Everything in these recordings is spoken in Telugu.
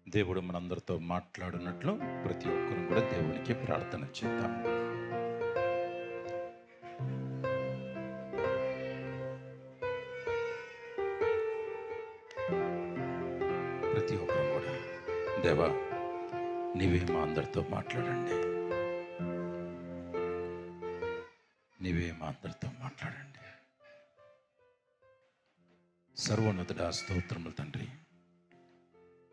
దేవుడు మనందరితో మాట్లాడినట్లు ప్రతి ఒక్కరు కూడా దేవునికి ప్రార్థన చేద్దాం. ప్రతి ఒక్కరు కూడా దేవా, నీవే మా అందరితో మాట్లాడండి, నీవే మా అందరితో మాట్లాడండి. సర్వోన్నతుడా, స్తోత్రములు తండ్రి.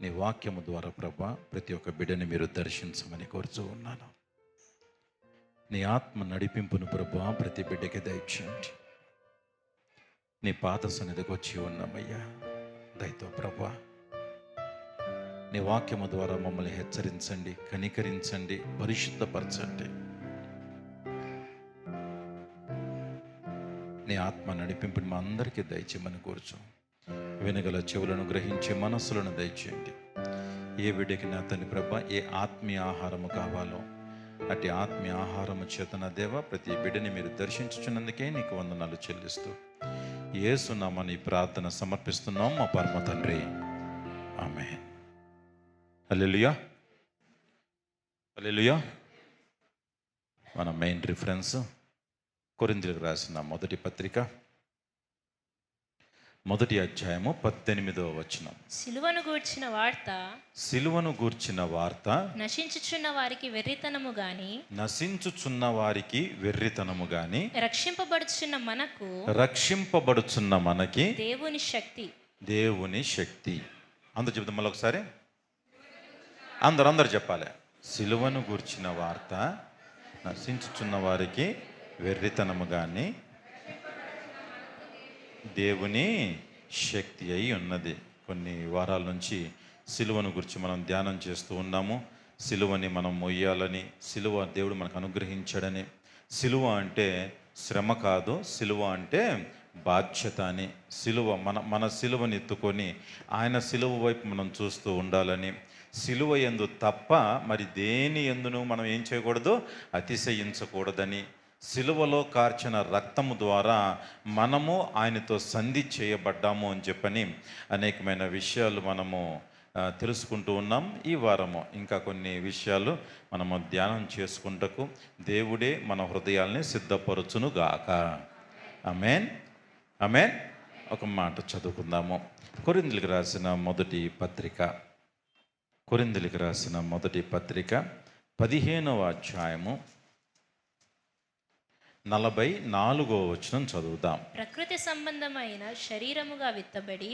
నీ వాక్యము ద్వారా ప్రభా ప్రతి ఒక్క బిడ్డని మీరు దర్శించమని కోరుచూ ఉన్నాను. నీ ఆత్మ నడిపింపును ప్రభా ప్రతి బిడ్డకి దయచేయండి. నీ పాత సన్నిధికి వచ్చి ఉన్నామయ్యా, దయతో ప్రభా నీ వాక్యము ద్వారా మమ్మల్ని హెచ్చరించండి, కనికరించండి, పరిశుద్ధపరచండి. నీ ఆత్మ నడిపింపుని మా అందరికీ దయచేయమని కోరుచు. వినగల చెవులను గ్రహించే మనస్సులను దయచేయండి. ఏ బిడ్డకి నా తండ్రి ప్రభ ఏ ఆత్మీయ ఆహారము కావాలో అటు ఆత్మీయ ఆహారము చేతన దేవ ప్రతి బిడ్డని మీరు దర్శించుచున్నందుకే నీకు వందనాలు చెల్లిస్తూ యేసునామమున ఈ ప్రార్థన సమర్పిస్తున్నాం మా పరమ తండ్రి, ఆమేన్. హల్లెలూయా, హల్లెలూయా. మన మెయిన్ రిఫరెన్స్ కొరింథీయులకు రాసిన మొదటి పత్రిక 1వ అధ్యాయము 18వ వచనం. సిలువను గూర్చిన వార్త నశించుచున్న వారికి వెర్రితనము గాని రక్షింపబడుచున్న మనకి దేవుని శక్తి. అందరూ చెప్తాం మళ్ళీ ఒకసారి, అందరూ చెప్పాలి. సిలువను గూర్చిన వార్త నశించుచున్న వారికి వెర్రితనము గాని దేవుని శక్తి అయి ఉన్నది. కొన్ని వారాల నుంచి సిలువను గురించి మనం ధ్యానం చేస్తూ ఉన్నాము. సిలువని మనం మొయ్యాలని, సిలువ దేవుడు మనకు అనుగ్రహించాడని. సిలువ అంటే శ్రమ కాదు, సిలువ అంటే బాధ్యత అని. సిలువ మన సిలువని ఎత్తుకొని ఆయన సిలువ వైపు మనం చూస్తూ ఉండాలని. సిలువ యందు తప్ప మరి దేని యందును మనం ఏం చేయకూడదు, అతిశయించకూడదని. సిలువలో కార్చిన రక్తము ద్వారా మనము ఆయనతో సంధి చేయబడ్డాము అని చెప్పని అనేకమైన విషయాలు మనము తెలుసుకుంటూ ఉన్నాం. ఈ వారము ఇంకా కొన్ని విషయాలు మనము ధ్యానం చేసుకుంటకు దేవుడే మన హృదయాల్ని సిద్ధపరచును గాక. ఆమేన్, ఆమేన్. ఒక మాట చదువుకుందాము. కొరింథీయులకు రాసిన మొదటి పత్రిక 15వ అధ్యాయము 44వ వచనం చదువుదాం. ప్రకృతి సంబంధమైన శరీరముగా విత్తబడి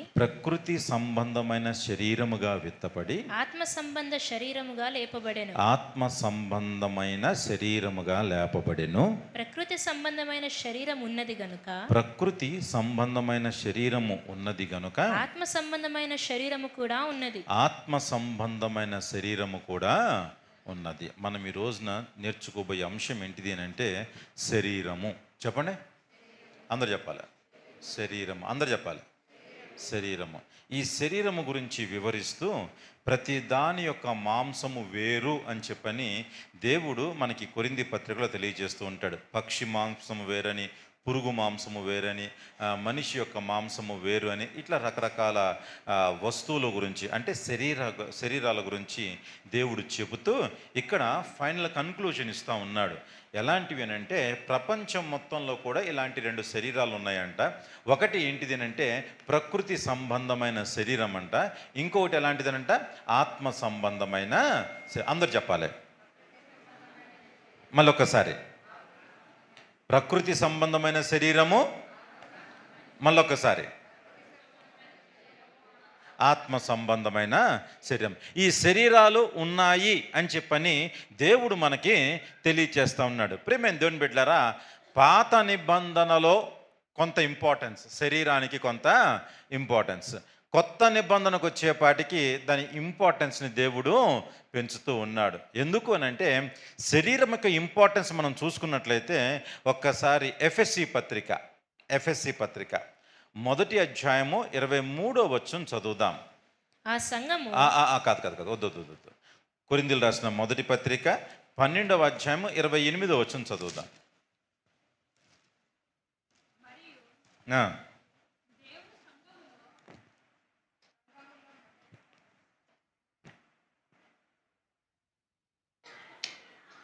ఆత్మ సంబంధ శరీరముగా లేపబడెను. ప్రకృతి సంబంధమైన శరీరము ఉన్నది గనుక ఆత్మ సంబంధమైన శరీరము కూడా ఉన్నది. మనం ఈ రోజున నేర్చుకోబోయే అంశం ఏంటిది అని అంటే శరీరము. చెప్పండి, అందరు చెప్పాలి. శరీరము. ఈ శరీరము గురించి వివరిస్తూ ప్రతి దాని యొక్క మాంసము వేరు అని చెప్పని దేవుడు మనకి కొరింథీ పత్రికలో తెలియజేస్తూ ఉంటాడు. పక్షి మాంసము వేరని, పురుగు మాంసము వేరని, మనిషి యొక్క మాంసము వేరు అని, ఇట్లా రకరకాల వస్తువుల గురించి అంటే శరీరాల గురించి దేవుడు చెబుతూ ఇక్కడ ఫైనల్ కన్క్లూజన్ ఇస్తూ ఉన్నాడు. ఎలాంటివి అని అంటే ప్రపంచం మొత్తంలో కూడా ఇలాంటి 2 శరీరాలు ఉన్నాయంట. ఒకటి ఏంటిది అంటే ప్రకృతి సంబంధమైన శరీరం అంట, ఇంకొకటి ఎలాంటిదనంట ఆత్మ సంబంధమైన. అందరు చెప్పాలి మళ్ళొక్కసారి. ప్రకృతి సంబంధమైన శరీరము, మళ్ళొక్కసారి ఆత్మ సంబంధమైన శరీరం. ఈ శరీరాలు ఉన్నాయి అని చెప్పని దేవుడు మనకి తెలియచేస్తూ ఉన్నాడు. ప్రియమైన దేవుని బిడ్డలారా, పాత నిబంధనలో కొంత ఇంపార్టెన్స్, శరీరానికి కొంత ఇంపార్టెన్స్. కొత్త నిబంధనకు వచ్చేపాటికి దాని ఇంపార్టెన్స్ని దేవుడు పెంచుతూ ఉన్నాడు. ఎందుకు అని అంటే శరీరం యొక్క ఇంపార్టెన్స్ మనం చూసుకున్నట్లయితే ఒక్కసారి ఎఫెసీ పత్రిక 1వ అధ్యాయము 23వ వచనం చదువుదాం. ఆ సంఘము కాదు వద్దు. కొరింథీయులకు రాసిన మొదటి పత్రిక 12వ అధ్యాయము 28వ వచనం చదువుదాం.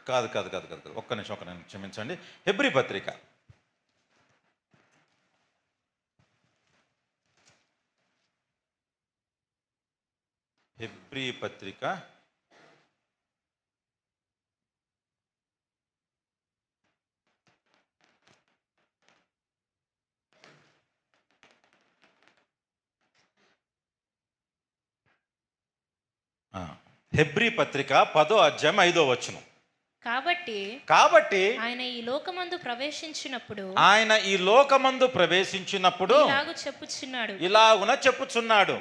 కాదు కాదు కాదు కాదు కాదు. ఒక్క నిమిషం క్షమించండి. హెబ్రీ పత్రిక హెబ్రీ పత్రిక 10వ అధ్యాయం 5వ వచనం. కాబట్టి ఆయన ఈ లోకమందు ప్రవేశించినప్పుడు ఇలాగున చెప్పుచున్నాడు,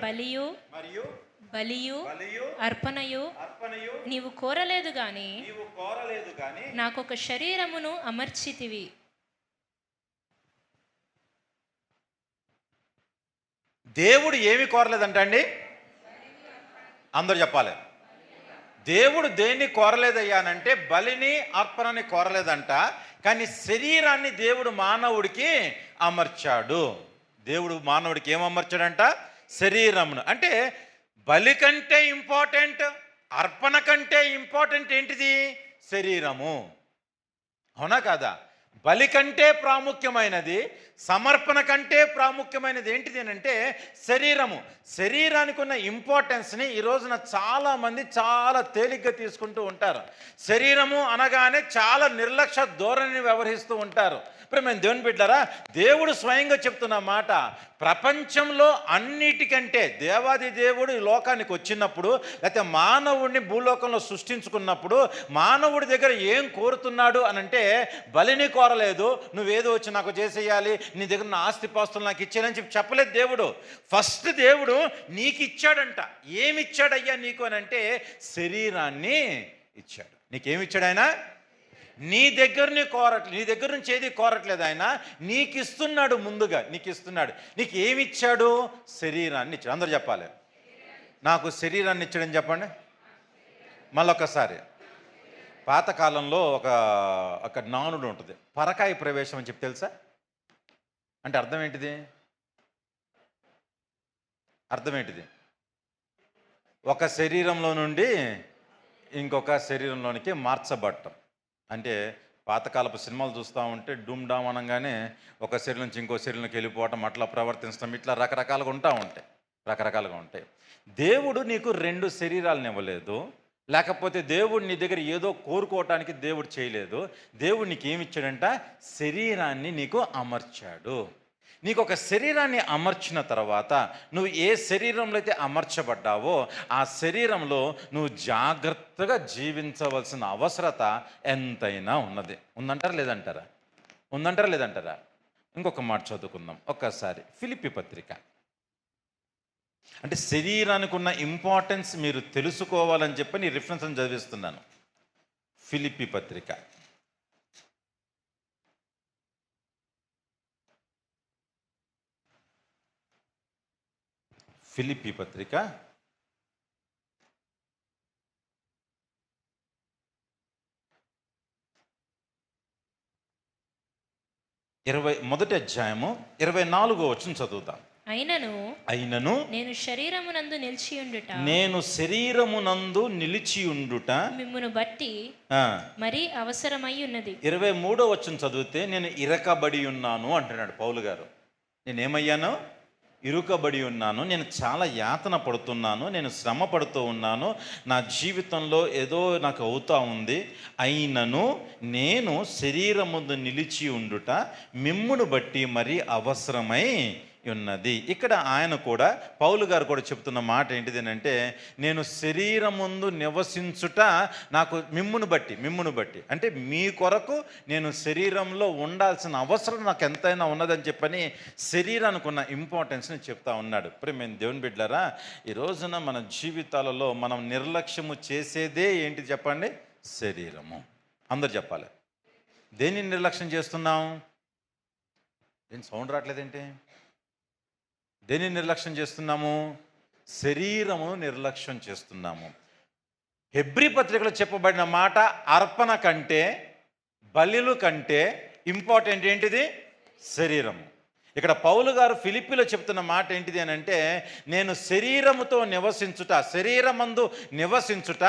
బలియు అర్పణయు నీవు కోరలేదు గాని నాకొక శరీరమును అమర్చితివి. దేవుడు ఏమి కోరలేదంట అండి? అందరూ చెప్పాలి. దేవుడు దేన్ని కోరలేదయ్యానంటే బలిని అర్పణని కోరలేదంట, కానీ శరీరాన్ని దేవుడు మానవుడికి అమర్చాడు. దేవుడు మానవుడికి ఏం అమర్చాడంట? శరీరమును. అంటే బలి కంటే ఇంపార్టెంట్, అర్పణ కంటే ఇంపార్టెంట్ ఏంటిది? శరీరము. అవునా కాదా? బలి కంటే ప్రాముఖ్యమైనది, సమర్పణ కంటే ప్రాముఖ్యమైనది ఏంటిది అంటే శరీరము. శరీరానికి ఉన్న ఇంపార్టెన్స్ని ఈ రోజున చాలామంది చాలా తేలిగ్గా తీసుకుంటూ ఉంటారు. శరీరము అనగానే చాలా నిర్లక్ష్య ధోరణిని వ్యవహరిస్తూ ఉంటారు. ఇప్పుడు మేము దేవుని బిడ్డలారా, దేవుడు స్వయంగా చెప్తున్న మాట, ప్రపంచంలో అన్నిటికంటే దేవాది దేవుడు ఈ లోకానికి వచ్చినప్పుడు, లేకపోతే మానవుడిని భూలోకంలో సృష్టించుకున్నప్పుడు మానవుడి దగ్గర ఏం కోరుతున్నాడు అనంటే బలిని కోరలేదు. నువ్వేదో వచ్చి నాకు చేసేయాలి, నీ దగ్గర నా ఆస్తిపాస్తులు నాకు ఇచ్చేయాలని చెప్పలేదు దేవుడు. ఫస్ట్ దేవుడు నీకు ఇచ్చాడంట. ఏమిచ్చాడయ్యా నీకు అనంటే శరీరాన్ని ఇచ్చాడు. నీకేమిచ్చాడు ఆయన? నీ దగ్గర నుంచి ఏది కోరట్లేదు ఆయన, నీకు ఇస్తున్నాడు. ముందుగా నీకు ఇస్తున్నాడు. నీకు ఏమి ఇచ్చాడు? శరీరాన్ని ఇచ్చాడు. అందరూ చెప్పాలి, నాకు శరీరాన్ని ఇచ్చాడని చెప్పండి. మళ్ళొక్కసారి, పాతకాలంలో ఒక నానుడు ఉంటుంది, పరకాయ ప్రవేశం అని చెప్పి తెలుసా? అంటే అర్థం ఏంటిది? ఒక శరీరంలో నుండి ఇంకొక శరీరంలోనికి మార్చబడటం. అంటే పాతకాలపు సినిమాలు చూస్తూ ఉంటే డూమ్ డామ్ అనగానే ఒక శరీరం నుంచి ఇంకో శరీరంలోకి వెళ్ళిపోవటం, అట్లా ప్రవర్తించడం, ఇట్లా రకరకాలుగా ఉంటాయి. దేవుడు నీకు 2 శరీరాలను ఇవ్వలేదు, లేకపోతే దేవుడు నీ దగ్గర ఏదో కోరుకోవటానికి దేవుడు చేయలేదు. దేవుడు నీకు ఏమి ఇచ్చాడంట? శరీరాన్ని నీకు అమర్చాడు. నీకు ఒక శరీరాన్ని అమర్చిన తర్వాత నువ్వు ఏ శరీరంలో అయితే అమర్చబడ్డావో ఆ శరీరంలో నువ్వు జాగ్రత్తగా జీవించవలసిన అవసరత ఎంతైనా ఉందంటారా లేదంటారా? ఇంకొక మాట చదువుకుందాం ఒక్కసారి. ఫిలిప్పీ పత్రిక. అంటే శరీరానికి ఉన్న ఇంపార్టెన్స్ మీరు తెలుసుకోవాలని చెప్పి నీ రిఫరెన్స్ అని చదివిస్తున్నాను. ఫిలిప్పీ పత్రిక ఫిలిప్పీ పత్రిక 1వ అధ్యాయము 24వ వచనం చదువుతాం. అయినను నేను శరీరమునందు నిలిచియుండుట మిమ్మును బట్టి మరి అవసరమై ఉన్నది. 23వ వచనం చదివితే నేను ఇరకబడి ఉన్నాను అంటున్నాడు పౌలు గారు. నేనేమయ్యాను? ఇరుకబడి ఉన్నాను. నేను చాలా యాతన పడుతున్నాను, నేను శ్రమ పడుతూ ఉన్నాను, నా జీవితంలో ఏదో నాకు అవుతా ఉంది. అయినను నేను శరీరముందు నిలిచి ఉండుట మిమ్మును బట్టి మరి అవసరమై ఉన్నది. ఇక్కడ ఆయన కూడా, పౌలు గారు కూడా చెప్తున్న మాట ఏంటిది అంటే, నేను శరీరం ముందు నివసించుట నాకు మిమ్మును బట్టి అంటే మీ కొరకు నేను శరీరంలో ఉండాల్సిన అవసరం నాకు ఎంతైనా ఉన్నదని చెప్పని శరీరానికి ఉన్న ఇంపార్టెన్స్ని చెప్తా ఉన్నాడు. ఇప్పుడు మేము దేవుని బిడ్డలారా, ఈ రోజున మన జీవితాలలో మనం నిర్లక్ష్యము చేసేదే ఏంటి చెప్పండి? శరీరము. అందరు చెప్పాలి. దేన్ని నిర్లక్ష్యం చేస్తున్నాం? ఏం సౌండ్ రావట్లేదేంటి? దేన్ని నిర్లక్ష్యం చేస్తున్నాము? శరీరమును నిర్లక్ష్యం చేస్తున్నాము. హెబ్రీ పత్రికలో చెప్పబడిన మాట, అర్పణ కంటే బలిలు కంటే ఇంపార్టెంట్ ఏంటిది? శరీరము. ఇక్కడ పౌలు గారు ఫిలిప్పీలో చెప్తున్న మాట ఏంటిది అని అంటే, నేను శరీరముతో నివసించుట, శరీరమందు నివసించుట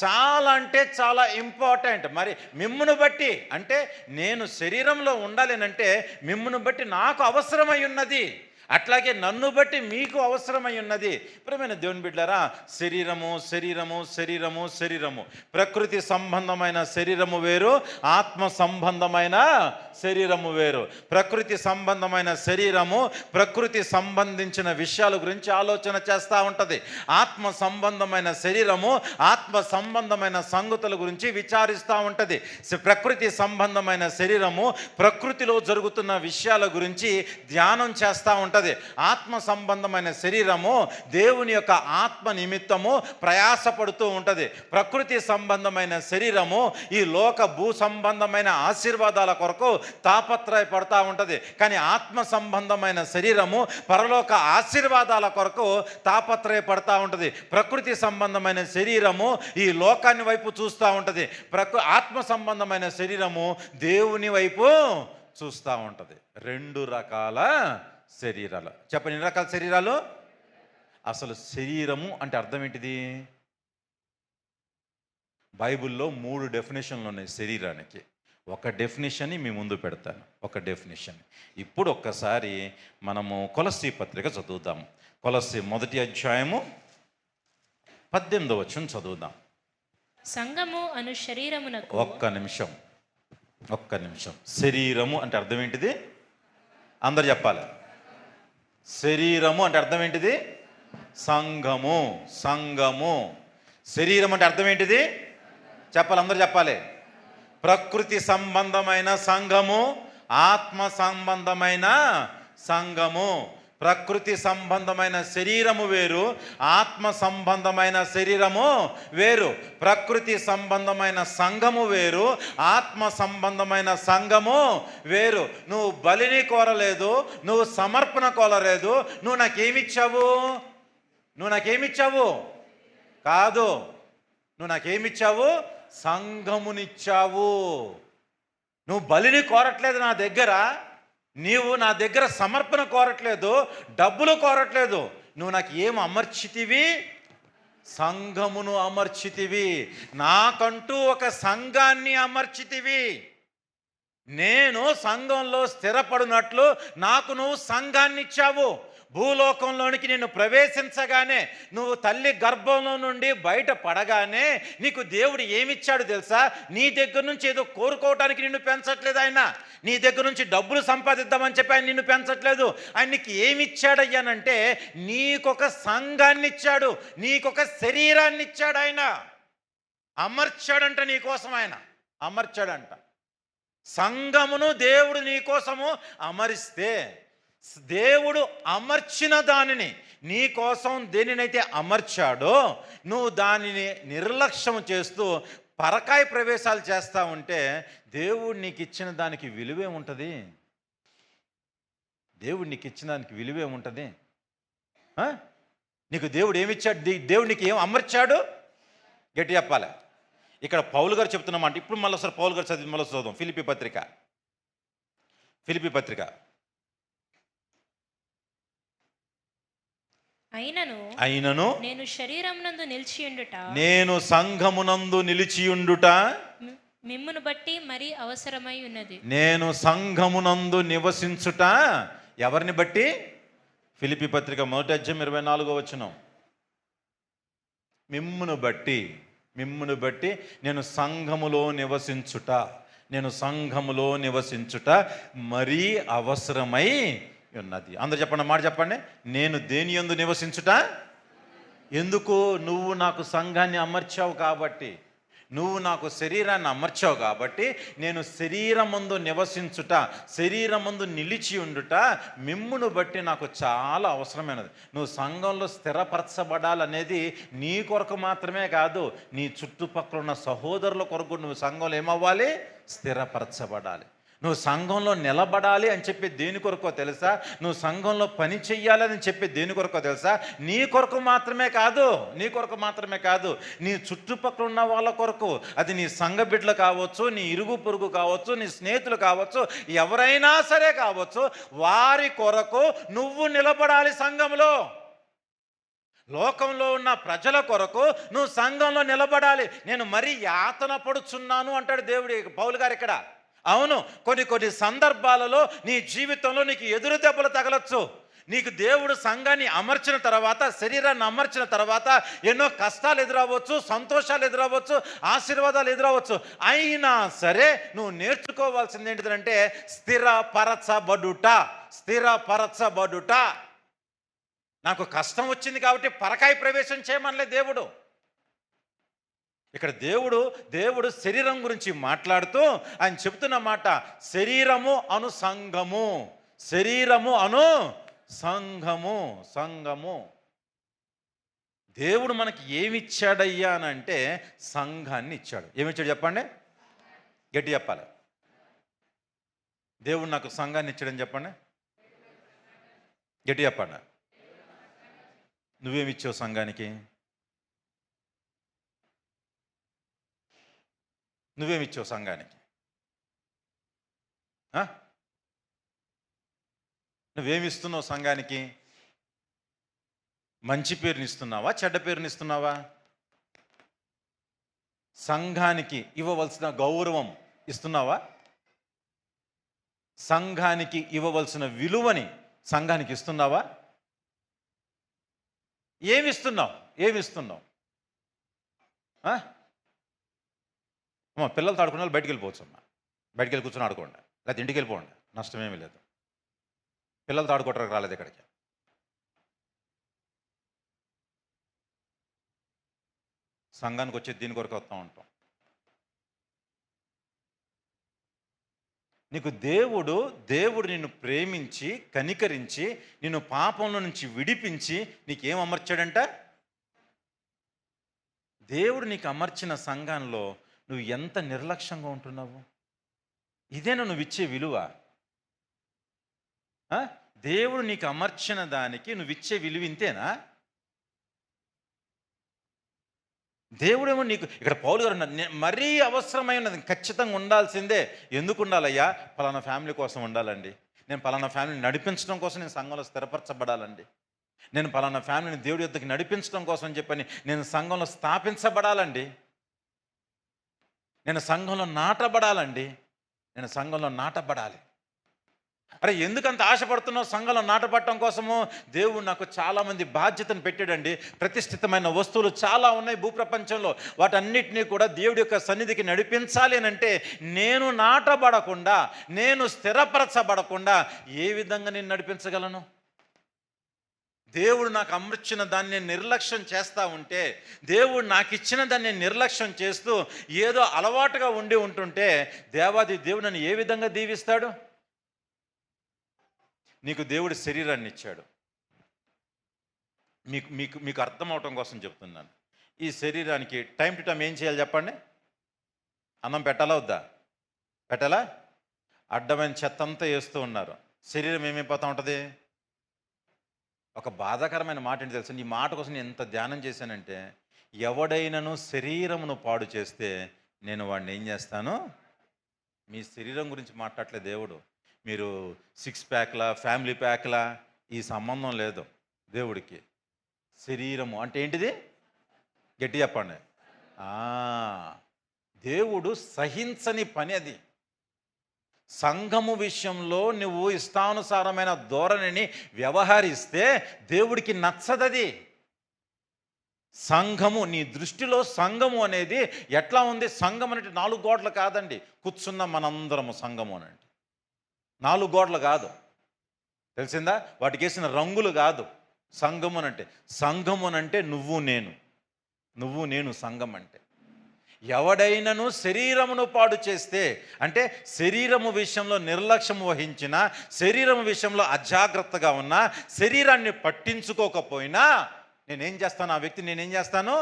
చాలా అంటే చాలా ఇంపార్టెంట్. మరి మిమ్మును బట్టి అంటే నేను శరీరంలో ఉండాలేనంటే మిమ్మును బట్టి నాకు అవసరమై ఉన్నది, అట్లాగే నన్ను బట్టి మీకు అవసరమై ఉన్నది. ప్రియమైన దేవుని బిడ్డలారా, శరీరము శరీరము శరీరము శరీరము, ప్రకృతి సంబంధమైన శరీరము వేరు, ఆత్మ సంబంధమైన శరీరము వేరు. ప్రకృతి సంబంధమైన శరీరము ప్రకృతి సంబంధించిన విషయాల గురించి ఆలోచన చేస్తూ ఉంటుంది. ఆత్మ సంబంధమైన శరీరము ఆత్మ సంబంధమైన సంగతుల గురించి విచారిస్తూ ఉంటుంది. ప్రకృతి సంబంధమైన శరీరము ప్రకృతిలో జరుగుతున్న విషయాల గురించి ధ్యానం చేస్తూ ఉంటుంది. ఆత్మ సంబంధమైన శరీరము దేవుని యొక్క ఆత్మ నిమిత్తము ప్రయాసపడుతూ ఉంటుంది. ప్రకృతి సంబంధమైన శరీరము ఈ లోక భూ సంబంధమైన ఆశీర్వాదాల కొరకు తాపత్రయపడతా ఉంటుంది. కానీ ఆత్మ సంబంధమైన శరీరము పరలోక ఆశీర్వాదాల కొరకు తాపత్రయపడతా ఉంటుంది. ప్రకృతి సంబంధమైన శరీరము ఈ లోకాన్ని వైపు చూస్తూ ఉంటుంది. ఆత్మ సంబంధమైన శరీరము దేవుని వైపు చూస్తూ ఉంటుంది. రెండు రకాల శరీరాలు. చెప్పండి, ఎన్ని రకాల శరీరాలు? అసలు శరీరము అంటే అర్థం ఏంటిది? బైబిల్లో 3 డెఫినేషన్లు ఉన్నాయి శరీరానికి. ఒక డెఫినేషన్ మీ ముందు పెడతాను, ఒక డెఫినేషన్. ఇప్పుడు ఒక్కసారి మనము కొలస్సీ పత్రిక చదువుదాము. కొలస్సీ 1వ అధ్యాయము 18వ వచనం చదువుదాం. సంఘము అను శరీరమునకు ఒక్క నిమిషం. శరీరము అంటే అర్థం ఏంటిది? అందరు చెప్పాలి. శరీరము అంటే అర్థం ఏంటిది? సంఘము. శరీరం అంటే అర్థం ఏంటిది? చెప్పాలి, అందరు చెప్పాలి. ప్రకృతి సంబంధమైన సంఘము, ఆత్మ సంబంధమైన సంఘము. ప్రకృతి సంబంధమైన శరీరము వేరు, ఆత్మ సంబంధమైన శరీరము వేరు. ప్రకృతి సంబంధమైన సంఘము వేరు, ఆత్మ సంబంధమైన సంఘము వేరు. నువ్వు బలిని కోరలేదు, నువ్వు సమర్పణ కోరలేదు. నువ్వు నాకేమిచ్చావు కాదు, నువ్వు నాకేమిచ్చావు? సంఘమునిచ్చావు. నువ్వు బలిని కోరట్లేదు నా దగ్గర, నీవు నా దగ్గర సమర్పణ కోరట్లేదు, డబ్బులు కోరట్లేదు. నువ్వు నాకు ఏం అమర్చితివి? సంఘమును అమర్చితివి. నాకంటూ ఒక సంఘాన్ని అమర్చితివి. నేను సంఘంలో స్థిరపడినట్లు నాకు నువ్వు సంఘాన్ని ఇచ్చావు. భూలోకంలోనికి నిన్ను ప్రవేశించగానే, నువ్వు తల్లి గర్భంలో నుండి బయట పడగానే నీకు దేవుడు ఏమిచ్చాడు తెలుసా? నీ దగ్గర నుంచి ఏదో కోరుకోవటానికి నిన్ను పెంచట్లేదు ఆయన. నీ దగ్గర నుంచి డబ్బులు సంపాదిద్దామని చెప్పి ఆయన నిన్ను పెంచట్లేదు. ఆయన నీకు ఏమిచ్చాడయ్యానంటే నీకొక సంఘాన్ని ఇచ్చాడు, నీకొక శరీరాన్ని ఇచ్చాడు. ఆయన అమర్చాడంట నీకోసం. ఆయన అమర్చాడంట. సంఘమును దేవుడు నీకోసము అమరిస్తే, దేవుడు అమర్చిన దానిని నీ కోసం దేనినైతే అమర్చాడో నువ్వు దానిని నిర్లక్ష్యం చేస్తూ పరకాయ ప్రవేశాలు చేస్తూ ఉంటే దేవుడు నీకు ఇచ్చిన దానికి విలువే ఉంటుంది. దేవుడు నీకు ఇచ్చిన దానికి విలువే ఉంటుంది. నీకు దేవుడు ఏమిచ్చాడు? దేవుడు నీకు ఏం అమర్చాడు? గట్టి చెప్పాలి. ఇక్కడ పౌలు గారు చెప్తున్నామంటే, ఇప్పుడు మళ్ళీ ఒకసారి పౌలు గారు చదివి మళ్ళీ చదువుదాం. ఫిలిప్పీ పత్రిక అయినను నేను శరీరమునందు నిలిచియుండుట, నేను సంఘమునందు నిలిచియుండుట మిమ్మును బట్టి మరి అవసరమై ఉన్నది. నేను సంఘమునందు నివసించుట ఎవరిని బట్టి? ఫిలిప్పీ పత్రిక 1వ అధ్యాయం 24వ వచనం. మిమ్మును బట్టి నేను సంఘములో నివసించుట మరీ అవసరమై ఉన్నది. అందరు చెప్పండి, మాట చెప్పండి. నేను దేని యందు నివసించుట? ఎందుకు? నువ్వు నాకు సంఘాన్ని అమర్చావు కాబట్టి, నువ్వు నాకు శరీరాన్ని అమర్చావు కాబట్టి నేను శరీరమందు నివసించుట, శరీరమందు నిలిచి ఉండుట మిమ్మును బట్టి నాకు చాలా అవసరమైనది. నువ్వు సంఘంలో స్థిరపరచబడాలనేది నీ కొరకు మాత్రమే కాదు, నీ చుట్టుపక్కల ఉన్న సహోదరుల కొరకు నువ్వు సంఘంలో ఏమవ్వాలి? స్థిరపరచబడాలి. నువ్వు సంఘంలో నిలబడాలి అని చెప్పి దేని కొరకో తెలుసా? నువ్వు సంఘంలో పని చెయ్యాలని చెప్పి దేని కొరకో తెలుసా? నీ కొరకు మాత్రమే కాదు, నీ కొరకు మాత్రమే కాదు, నీ చుట్టుపక్కల ఉన్న వాళ్ళ కొరకు. అది నీ సంఘ బిడ్డలు కావచ్చు, నీ ఇరుగు పొరుగు కావచ్చు, నీ స్నేహితులు కావచ్చు, ఎవరైనా సరే కావచ్చు, వారి కొరకు నువ్వు నిలబడాలి సంఘంలో. లోకంలో ఉన్న ప్రజల కొరకు నువ్వు సంఘంలో నిలబడాలి. నేను మరీ యాతన పడుచున్నాను అంటాడు దేవుడు, పౌలు గారు ఇక్కడ. అవును, కొన్ని సందర్భాలలో నీ జీవితంలో నీకు ఎదురు దెబ్బలు తగలచ్చు. నీకు దేవుడు సంఘాన్ని అమర్చిన తర్వాత, శరీరాన్ని అమర్చిన తర్వాత ఎన్నో కష్టాలు ఎదురవ్వచ్చు, సంతోషాలు ఎదురవ్వచ్చు, ఆశీర్వాదాలు ఎదురవ్వచ్చు. అయినా సరే నువ్వు నేర్చుకోవాల్సింది ఏంటిదంటే స్థిరపరచబడుట. స్థిరపరచబడుట. నాకు కష్టం వచ్చింది కాబట్టి పరకాయ ప్రవేశం చేయమనలే దేవుడు. ఇక్కడ దేవుడు శరీరం గురించి మాట్లాడుతూ ఆయన చెబుతున్న మాట, శరీరము అను సంఘము. శరీరము అను సంఘము. సంఘము. దేవుడు మనకి ఏమిచ్చాడయ్యా అని అంటే సంఘాన్ని ఇచ్చాడు. ఏమిచ్చాడు చెప్పండి, గట్టి చెప్పాలి. దేవుడు నాకు సంఘాన్ని ఇచ్చాడని చెప్పండి, గట్టి చెప్పండి. నువ్వేమిచ్చావు సంఘానికి? నువ్వేమిచ్చావు సంఘానికి? నువ్వేమిస్తున్నావు సంఘానికి? మంచి పేరునిస్తున్నావా, చెడ్డ పేరునిస్తున్నావా? సంఘానికి ఇవ్వవలసిన గౌరవం ఇస్తున్నావా? సంఘానికి ఇవ్వవలసిన విలువని సంఘానికి ఇస్తున్నావా? ఏమిస్తున్నావు? అమ్మా, పిల్లలతో ఆడుకునే వాళ్ళు బయటికి వెళ్ళిపోవచ్చు. అమ్మా, బయటికి వెళ్ళి కూర్చొని ఆడుకోండి, లేకపోతే ఇంటికి వెళ్ళిపోండి, నష్టమేమీ లేదు. పిల్లలతో ఆడుకోవడానికి రాలేదు ఇక్కడికి. సంఘానికి వచ్చేది దీని కొరకు వస్తూ ఉంటాం. నీకు దేవుడు నిన్ను ప్రేమించి కనికరించి నిన్ను పాపంలో నుంచి విడిపించి నీకేం అమర్చాడంట? దేవుడు నీకు అమర్చిన సంఘంలో నువ్వు ఎంత నిర్లక్ష్యంగా ఉంటున్నావు? ఇదేనా నువ్వు ఇచ్చే విలువ? దేవుడు నీకు అమర్చిన దానికి నువ్వు ఇచ్చే విలువ ఇంతేనా? దేవుడేమో నీకు ఇక్కడ పౌలు గారు మరీ అవసరమైనది, ఖచ్చితంగా ఉండాల్సిందే. ఎందుకు ఉండాలయ్యా? పలానా ఫ్యామిలీ కోసం ఉండాలండి, నేను పలానా ఫ్యామిలీని నడిపించడం కోసం నేను సంఘంలో స్థిరపరచబడాలండి, నేను పలానా ఫ్యామిలీని దేవుడి యొద్దకు నడిపించడం కోసం అని చెప్పని నేను సంఘంలో స్థాపించబడాలండి, నేను సంఘంలో నాటబడాలండి, నేను సంఘంలో నాటబడాలి. అరే ఎందుకంత ఆశపడుతున్నావు సంఘంలో నాటపడటం కోసము? దేవుడు నాకు చాలామంది బాధ్యతను పెట్టాడండి. ప్రతిష్ఠితమైన వస్తువులు చాలా ఉన్నాయి భూప్రపంచంలో. వాటన్నిటినీ కూడా దేవుడి యొక్క సన్నిధికి నడిపించాలి అని అంటే నేను నాటబడకుండా, నేను స్థిరపరచబడకుండా ఏ విధంగా నేను నడిపించగలను? దేవుడు నాకు అమర్చిన దాన్ని నేను నిర్లక్ష్యం చేస్తూ ఉంటే, దేవుడు నాకు ఇచ్చిన దాన్ని నేను నిర్లక్ష్యం చేస్తూ ఏదో అలవాటుగా ఉంటుంటే దేవాది దేవుడు నన్ను ఏ విధంగా దీవిస్తాడు? నీకు దేవుడు శరీరాన్ని ఇచ్చాడు. మీకు అర్థం అవటం కోసం చెప్తున్నాను. ఈ శరీరానికి టైం టు టైం ఏం చేయాలి చెప్పండి? అన్నం పెట్టాలా వద్దా? పెట్టాలా? అడ్డమైన చెత్త అంతా వేస్తూ ఉన్నారు. శరీరం ఏమైపోతూ ఉంటుంది? ఒక బాధాకరమైన మాట ఏంటి తెలుసు? ఈ మాట కోసం నేను ఎంత ధ్యానం చేశానంటే, ఎవడైనాను శరీరమును పాడు చేస్తే నేను వాడిని ఏం చేస్తాను? మీ శరీరం గురించి మాట్లాడలేదు దేవుడు. మీరు 6 ప్యాక్లా ఫ్యామిలీ ప్యాక్లా ఈ సంబంధం లేదు దేవుడికి. శరీరము అంటే ఏంటిది? గట్టి చెప్పండి. దేవుడు సహించని పని అది. సంఘము విషయంలో నువ్వు ఇష్టానుసారమైన ధోరణిని వ్యవహరిస్తే దేవుడికి నచ్చదది. సంఘము, నీ దృష్టిలో సంఘము అనేది ఎట్లా ఉంది? సంఘం అంటే 4 గోడలు కాదండి. కూర్చున్న మనందరము సంఘము అనండి. 4 గోడలు కాదు, తెలిసిందా? వాటికి వేసిన రంగులు కాదు. సంఘము అనంటే నువ్వు నేను సంఘం అంటే. ఎవడైనను శరీరమును పాడు చేస్తే అంటే శరీరము విషయంలో నిర్లక్ష్యం వహించిన, శరీరము విషయంలో అజాగ్రత్తగా ఉన్నా, శరీరాన్ని పట్టించుకోకపోయినా నేనేం చేస్తాను? ఆ వ్యక్తిని నేనేం చేస్తాను?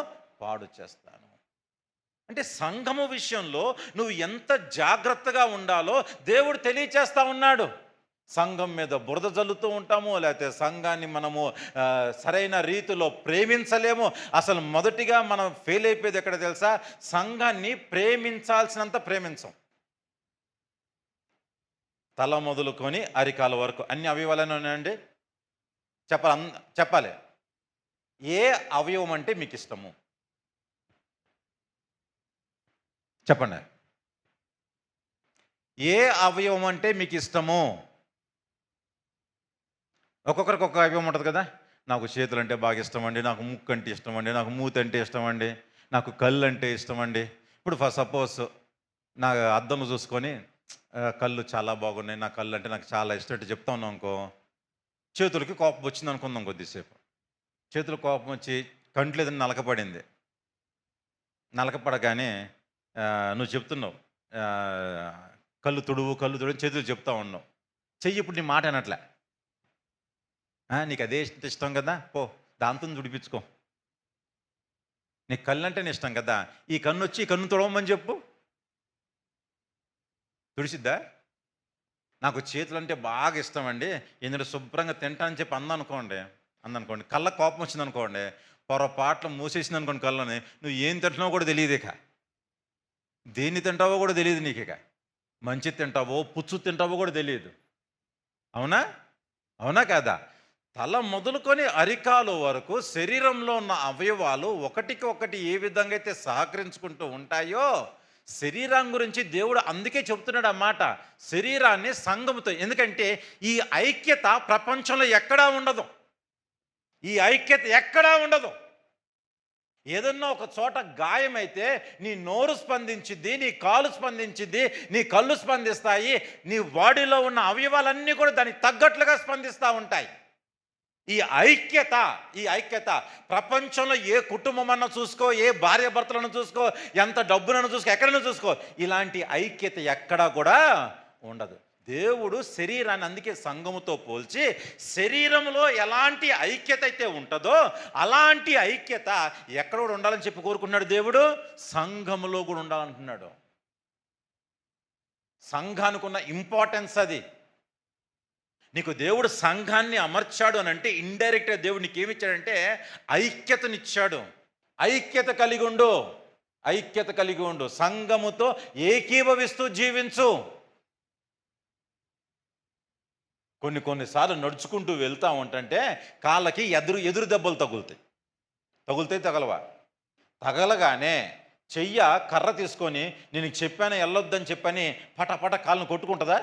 పాడు చేస్తాను. అంటే సంఘము విషయంలో నువ్వు ఎంత జాగ్రత్తగా ఉండాలో దేవుడు తెలియచేస్తా ఉన్నాడు. సంఘం మీద బురద జల్లుతూ ఉంటాము, లేకపోతే సంఘాన్ని మనము సరైన రీతిలో ప్రేమించలేము. అసలు మొదటిగా మనం ఫెయిల్ అయిపోయేది ఎక్కడ తెలుసా? సంఘాన్ని ప్రేమించాల్సినంత ప్రేమించం. తల మొదలుకొని అరికాల వరకు అన్ని అవయవాలనే ఉన్నాయండి. చెప్పాలి. ఏ అవయవం అంటే మీకు ఇష్టము చెప్పండి. ఏ అవయవం అంటే మీకు ఇష్టము? ఒక్కొక్కరికి ఒక్కొక్క అవయవం ఉంటుంది కదా. నాకు చేతులు అంటే బాగా ఇష్టం అండి, నాకు ముక్కు అంటే ఇష్టం అండి, నాకు మూతి అంటే ఇష్టం అండి, నాకు కళ్ళు అంటే ఇష్టం అండి. ఇప్పుడు సపోజ్ నా అద్దంలో చూసుకొని కళ్ళు చాలా బాగున్నాయి, నా కళ్ళు అంటే నాకు చాలా ఇష్టం అంటే చెప్తా ఉన్నాం అనుకో, చేతులకి కోపం వచ్చింది అనుకుందాం. కొద్దిసేపు చేతులు కోపం వచ్చి కంట్లో ఏదైనా నలకపడింది. నలకపడగానే నువ్వు చెప్తున్నావు కళ్ళు తుడువు చేతులు చెప్తా ఉన్నావు. చెయ్యి ఇప్పుడు నీ మాట అనట్లే. నీకు అదే ఇష్టం కదా, పో దాంతో తుడిపించుకో. నీకు కళ్ళు అంటేనే ఇష్టం కదా, ఈ కన్ను వచ్చి ఈ కన్ను తుడవమని చెప్పు, తుడిసిద్దా? నాకు చేతులు అంటే బాగా ఇష్టం అండి, ఎందుకంటే శుభ్రంగా తింటానని చెప్పి అందనుకోండి, కళ్ళ కోపం వచ్చింది అనుకోండి, పొరపాట్లు మూసేసింది అనుకోండి కళ్ళని, నువ్వు ఏం తింటున్నావో కూడా తెలియదు. ఇక దేన్ని తింటావో కూడా తెలియదు నీకు. ఇక మంచి తింటావో పుచ్చు తింటావో కూడా తెలియదు. అవునా కాదా? తల మొదలుకొని అరికాలు వరకు శరీరంలో ఉన్న అవయవాలు ఒకటికి ఒకటి ఏ విధంగా అయితే సహకరించుకుంటూ ఉంటాయో, శరీరం గురించి దేవుడు అందుకే చెబుతున్నాడు అన్నమాట, శరీరాన్ని సంఘముతో. ఎందుకంటే ఈ ఐక్యత ప్రపంచంలో ఎక్కడా ఉండదు. ఈ ఐక్యత ఎక్కడా ఉండదు. ఏదన్నా ఒక చోట గాయమైతే నీ నోరు స్పందించిద్ది, నీ కాలు స్పందించిద్ది, నీ కళ్ళు స్పందిస్తాయి, నీ బాడీలో ఉన్న అవయవాలన్నీ కూడా దానికి తగ్గట్లుగా స్పందిస్తూ ఉంటాయి. ఈ ఐక్యత ప్రపంచంలో ఏ కుటుంబం అన్నా చూసుకో, ఏ భార్య భర్తలను చూసుకో, ఎంత డబ్బునన్నా చూసుకో, ఎక్కడైనా చూసుకో, ఇలాంటి ఐక్యత ఎక్కడా కూడా ఉండదు. దేవుడు శరీరాన్ని అందుకే సంఘముతో పోల్చి శరీరంలో ఎలాంటి ఐక్యత అయితే ఉంటుందో అలాంటి ఐక్యత ఎక్కడ కూడా ఉండాలని చెప్పి కోరుకున్నాడు దేవుడు. సంఘములో కూడా ఉండాలంటున్నాడు. సంఘానికి ఉన్న ఇంపార్టెన్స్ అది. నీకు దేవుడు సంఘాన్ని అమర్చాడు అని అంటే ఇండైరెక్ట్గా దేవుడు నీకు ఏమిచ్చాడంటే ఐక్యతనిచ్చాడు. ఐక్యత కలిగి ఉండు, సంఘముతో ఏకీభవిస్తూ జీవించు. కొన్నిసార్లు నడుచుకుంటూ వెళ్తా ఉంటుంటే కాళ్ళకి ఎదురు దెబ్బలు తగులుతాయి. తగలగానే చెయ్య కర్ర తీసుకొని నేను చెప్పాను వెళ్ళొద్దని చెప్పని పటపట కాళ్ళను కొట్టుకుంటుందా?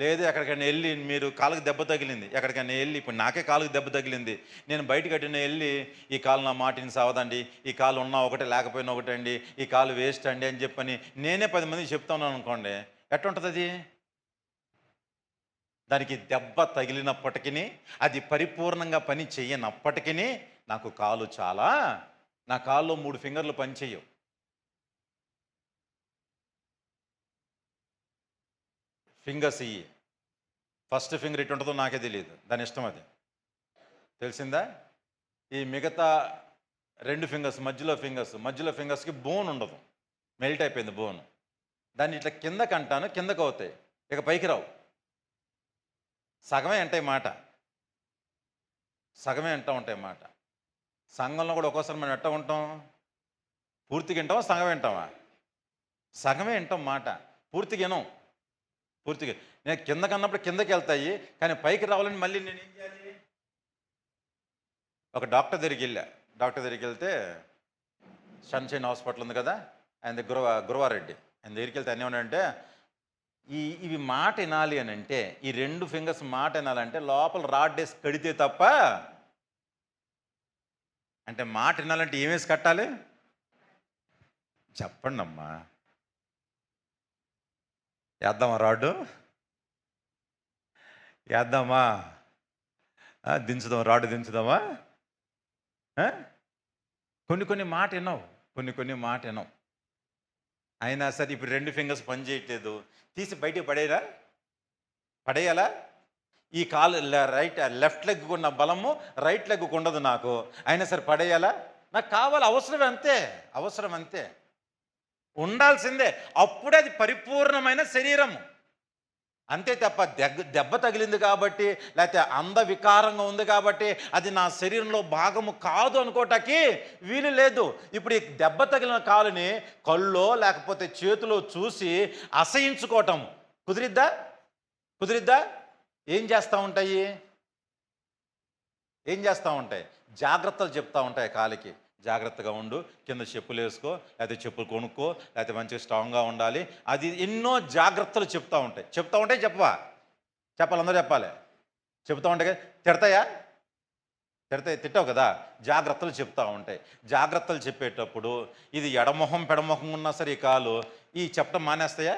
లేదు, ఎక్కడికైనా వెళ్ళి మీరు కాళ్ళకి దెబ్బ తగిలింది, ఎక్కడికైనా వెళ్ళి ఇప్పుడు నాకే కాళ్ళకి దెబ్బ తగిలింది, నేను బయటకు అట్టిన వెళ్ళి ఈ కాలు నా మాటిని సావదండి, ఈ కాలు ఉన్నా ఒకటే లేకపోయినా ఒకటే అండి, ఈ కాలు వేస్ట్ అండి అని చెప్పని నేనే 10 మందికి చెప్తా ఉన్నాను అనుకోండి, ఎట్టుంటుంది అది? దానికి దెబ్బ తగిలినప్పటికీ, అది పరిపూర్ణంగా పని చెయ్యనప్పటికీ నాకు కాలు నా కాల్లో 3 ఫింగర్లు పని చెయ్యవు. ఫింగర్స్ ఫస్ట్ ఫింగర్ ఇటు ఉంటుందో నాకే తెలియదు, దాని ఇష్టం అది, తెలిసిందా? ఈ మిగతా 2 ఫింగర్స్ మధ్యలో ఫింగర్స్కి బోన్ ఉండదు, మెల్ట్ అయిపోయింది బోన్. దాన్ని ఇట్లా కిందకి అంటాను, కిందకు అవుతాయి, ఇక పైకి రావు. సగమే అంటాయి మాట. సంఘంలో కూడా ఒక్కోసారి మనం ఎట్లా ఉంటాం? పూర్తిగా వింటామా, సగమే వింటామా? సగమే వింటాం మాట, పూర్తిగా నేను కిందకి అన్నప్పుడు కిందకి వెళ్తాయి, కానీ పైకి రావాలని మళ్ళీ నేను ఏం చేయాలి? ఒక డాక్టర్ దగ్గరికి వెళ్తే సన్షైన్ హాస్పిటల్ ఉంది కదా, ఆయన గురవారెడ్డి, ఆయన దగ్గరికి వెళ్తే అన్నీ ఉన్నాయంటే ఇవి మాట వినాలి అని అంటే, ఈ 2 ఫింగర్స్ మాట వినాలంటే లోపల రాడ్ వేసి కడితే తప్ప, అంటే మాట వినాలంటే ఏమేసి కట్టాలి చెప్పండి అమ్మా. వేద్దామా రాడ్డు? వేద్దామా? రాడ్డు దించుదామా? కొన్ని మాట వినవు, అయినా సరే ఇప్పుడు 2 ఫింగర్స్ పని చేయట్లేదు, తీసి బయటికి పడేయాలా? ఈ కాలు లెఫ్ట్ లెగ్ ఉన్న బలము రైట్ లెగ్ ఉండదు నాకు, అయినా సరే పడేయాలా? నాకు కావాలి, అవసరం అంతే, అవసరం అంతే, ఉండాల్సిందే. అప్పుడే అది పరిపూర్ణమైన శరీరము. అంతే తప్ప దెబ్బ తగిలింది కాబట్టి, లేకపోతే అందవికారంగా ఉంది కాబట్టి అది నా శరీరంలో భాగము కాదు అనుకోవటానికి వీలు లేదు. ఇప్పుడు ఈ దెబ్బ తగిలిన కాలుని కళ్ళో లేకపోతే చేతిలో చూసి అసహించుకోవటం కుదిరిద్దా? కుదిరిద్దా? ఏం చేస్తూ ఉంటాయి? ఏం చేస్తూ ఉంటాయి? జాగ్రత్తలు చెప్తూ ఉంటాయి కాలికి. జాగ్రత్తగా ఉండు, కింద చెప్పులు వేసుకో, లేకపోతే చెప్పులు కొనుక్కో, లేకపోతే మంచిగా స్ట్రాంగ్గా ఉండాలి. అది ఎన్నో జాగ్రత్తలు చెప్తూ ఉంటాయి. చెప్పవా? చెప్పాలి, అందరూ చెప్పాలి. చెప్తూ ఉంటాయి కదా. తిడతాయా? తిట్టావు కదా. జాగ్రత్తలు చెప్తూ ఉంటాయి. జాగ్రత్తలు చెప్పేటప్పుడు ఇది ఎడమొహం పెడమొహం ఉన్నా సరే ఈ కాలు ఈ చెప్పడం మానేస్తాయా?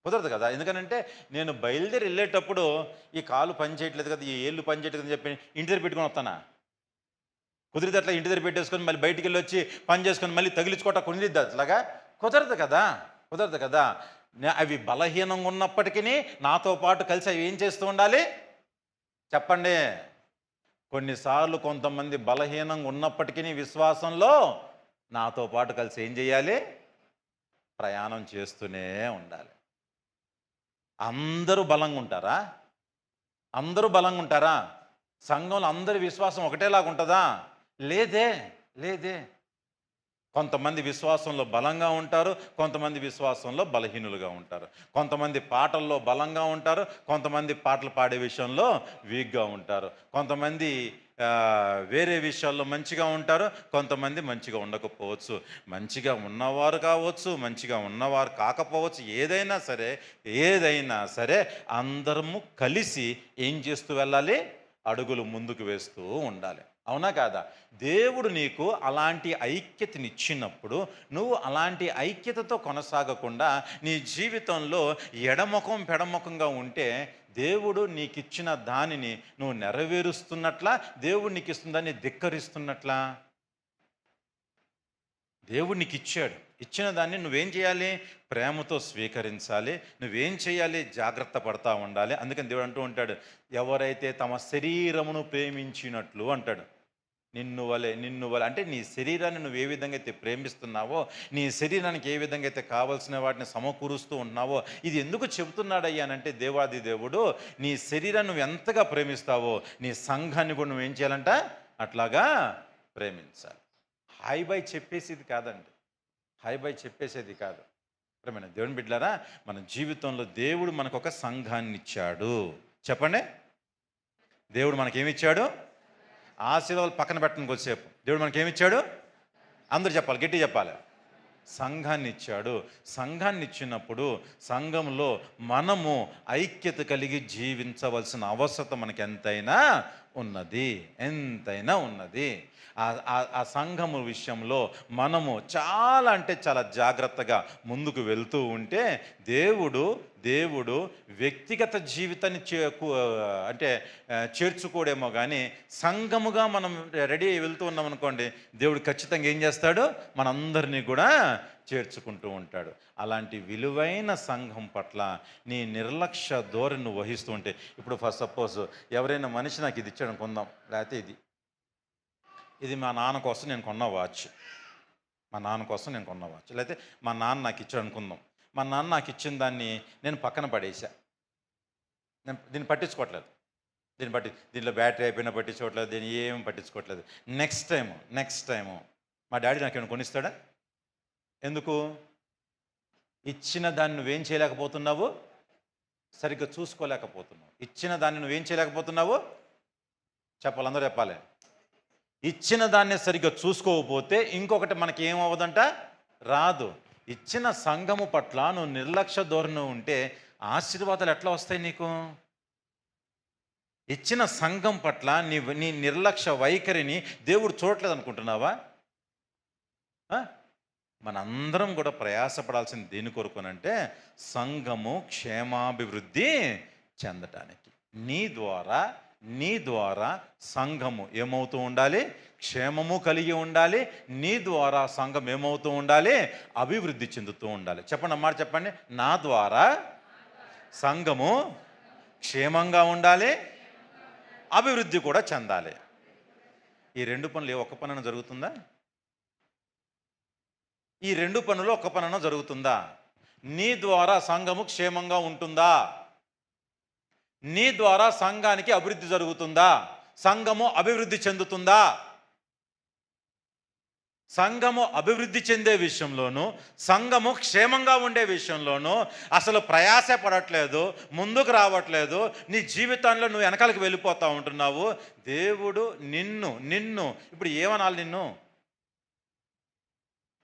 కుదరదు కదా. ఎందుకనంటే నేను బయలుదేరి వెళ్ళేటప్పుడు ఈ కాలు పని చేయట్లేదు కదా, ఈ ఏళ్ళు పని చేయట్లేదు అని చెప్పి ఇంటి దగ్గర పెట్టుకొని వస్తానా? కుదిరితే అట్లా ఇంటి దగ్గర పెట్టేసుకొని మళ్ళీ బయటికి వెళ్ళి వచ్చి పని చేసుకొని మళ్ళీ తగిలించుకోవటం కుదిరిద్ది అట్లాగా? కుదరదు కదా, కుదరదు కదా. అవి బలహీనంగా ఉన్నప్పటికీ నాతో పాటు కలిసి అవి ఏం చేస్తూ ఉండాలి చెప్పండి? కొన్నిసార్లు కొంతమంది బలహీనంగా ఉన్నప్పటికీ విశ్వాసంలో నాతో పాటు కలిసి ఏం చేయాలి? ప్రయాణం చేస్తూనే ఉండాలి. అందరూ బలంగా ఉంటారా? అందరూ బలంగా ఉంటారా? సంఘంలో అందరి విశ్వాసం ఒకటేలాగా ఉంటుందా? లేదే, లేదే. కొంతమంది విశ్వాసంలో బలంగా ఉంటారు, కొంతమంది విశ్వాసంలో బలహీనులుగా ఉంటారు. కొంతమంది పాటల్లో బలంగా ఉంటారు, కొంతమంది పాటలు పాడే విషయంలో వీక్గా ఉంటారు. కొంతమంది వేరే విషయాల్లో మంచిగా ఉంటారు, కొంతమంది మంచిగా ఉండకపోవచ్చు. మంచిగా ఉన్నవారు కావచ్చు, మంచిగా ఉన్నవారు కాకపోవచ్చు. ఏదైనా సరే అందరము కలిసి ఏం చేస్తూ వెళ్ళాలి? అడుగులు ముందుకు వేస్తూ ఉండాలి. అవునా కాదా? దేవుడు నీకు అలాంటి ఐక్యతనిచ్చినప్పుడు నువ్వు అలాంటి ఐక్యతతో కొనసాగకుండా నీ జీవితంలో ఎడముఖం పెడముఖంగా ఉంటే దేవుడు నీకు ఇచ్చిన దానిని నువ్వు నెరవేరుస్తున్నట్లా, దేవుడు నీకు ఇస్తున్న దాన్ని ధిక్కరిస్తున్నట్లా? దేవుడు నీకు ఇచ్చాడు, ఇచ్చిన దాన్ని నువ్వేం చేయాలి? ప్రేమతో స్వీకరించాలి. నువ్వేం చేయాలి? జాగ్రత్త పడతా ఉండాలి. అందుకని దేవుడు అంటూ ఉంటాడు, ఎవరైతే తమ శరీరమును ప్రేమించినట్లు అంటాడు. నిన్ను వలె అంటే నీ శరీరాన్ని నువ్వు ఏ విధంగా అయితే ప్రేమిస్తున్నావో, నీ శరీరానికి ఏ విధంగా అయితే కావాల్సిన వాటిని సమకూరుస్తూ ఉన్నావో, ఇది ఎందుకు చెబుతున్నాడయ్యానంటే దేవాది దేవుడు నీ శరీరాన్ని నువ్వు ఎంతగా ప్రేమిస్తావో నీ సంఘాన్ని కూడా నువ్వేం చేయాలంట? అట్లాగా ప్రేమించాలి. హాయ్ బాయ్ చెప్పేసేది కాదండి, హాయ్ బాయ్ చెప్పేసేది కాదు. ప్రేమైన దేవుని బిడ్డలారా, మన జీవితంలో దేవుడు మనకు ఒక సంఘాన్ని ఇచ్చాడు. చెప్పండి, దేవుడు మనకేమిచ్చాడు? ఆశీర్వాదాలు పక్కన పెట్టండి కొద్దిసేపు. దేవుడు మనకేమిచ్చాడు? అందరూ చెప్పాలి, గట్టి చెప్పాలి. సంఘాన్ని ఇచ్చాడు. సంఘాన్ని ఇచ్చినప్పుడు సంఘంలో మనము ఐక్యత కలిగి జీవించవలసిన అవసరత మనకి ఎంతైనా ఉన్నది. ఆ సంఘము విషయంలో మనము చాలా అంటే చాలా జాగ్రత్తగా ముందుకు వెళ్తూ ఉంటే దేవుడు వ్యక్తిగత జీవితాన్ని చేర్చుకోడేమో కానీ సంఘముగా మనం రెడీ అయి వెళ్తూ ఉన్నాం అనుకోండి, దేవుడు ఖచ్చితంగా ఏం చేస్తాడు? మనందరినీ కూడా చేర్చుకుంటూ ఉంటాడు. అలాంటి విలువైన సంఘం పట్ల నీ నిర్లక్ష్య ధోరణి వహిస్తూ ఉంటే, ఇప్పుడు ఫస్ట్ సపోజ్ ఎవరైనా మనిషి నాకు ఇది ఇచ్చాడు అనుకుందాం, లేకపోతే ఇది మా నాన్న కోసం నేను కొన్న వాచ్, లేకపోతే మా నాన్న నాకు ఇచ్చాడు అనుకుందాం. మా నాన్న నాకు ఇచ్చిన దాన్ని నేను పక్కన పడేసా, నేను దీన్ని పట్టించుకోవట్లేదు, దీంట్లో బ్యాటరీ అయిపోయినా పట్టించుకోవట్లేదు, దీన్ని ఏం పట్టించుకోవట్లేదు. నెక్స్ట్ టైము మా డాడీ నాకు ఏమైనా కొనిస్తాడా? ఎందుకు? ఇచ్చిన దాన్ని నువ్వేం చేయలేకపోతున్నావు? సరిగ్గా చూసుకోలేకపోతున్నావు. ఇచ్చిన దాన్ని నువ్వేం చేయలేకపోతున్నావు? చెప్పాలి, అందరూ చెప్పాలి. ఇచ్చిన దాన్ని సరిగ్గా చూసుకోకపోతే ఇంకొకటి మనకి ఏమవ్వదంట? రాదు. ఇచ్చిన సంఘము పట్ల నువ్వు నిర్లక్ష్య ధోరణి ఉంటే ఆశీర్వాదాలు ఎట్లా వస్తాయి నీకు? ఇచ్చిన సంఘం పట్ల నీ నిర్లక్ష్య వైఖరిని దేవుడు చూడట్లేదు అనుకుంటున్నావా? మనందరం కూడా ప్రయాసపడాల్సింది దేని కొరకునంటే సంఘము క్షేమాభివృద్ధి చెందటానికి. నీ ద్వారా సంఘము ఏమవుతూ ఉండాలి? క్షేమము కలిగి ఉండాలి. నీ ద్వారా సంఘం ఏమవుతూ ఉండాలి? అభివృద్ధి చెందుతూ ఉండాలి. చెప్పండి అన్నమాట, చెప్పండి. నా ద్వారా సంఘము క్షేమంగా ఉండాలి, అభివృద్ధి కూడా చెందాలి. ఈ 2 పనులు ఏ ఒక్క పనైనా జరుగుతుందా? ఈ 2 పనులు ఒక్క పనైనా జరుగుతుందా? నీ ద్వారా సంఘము క్షేమంగా ఉంటుందా? నీ ద్వారా సంఘానికి అభివృద్ధి జరుగుతుందా? సంఘము అభివృద్ధి చెందుతుందా? సంఘము అభివృద్ధి చెందే విషయంలోనూ, సంఘము క్షేమంగా ఉండే విషయంలోనూ అసలు ప్రయాస పడట్లేదు, ముందుకు రావట్లేదు, నీ జీవితంలో నువ్వు వెనకాలకి వెళ్ళిపోతూ ఉంటున్నావు. దేవుడు నిన్ను ఇప్పుడు ఏమనాలి?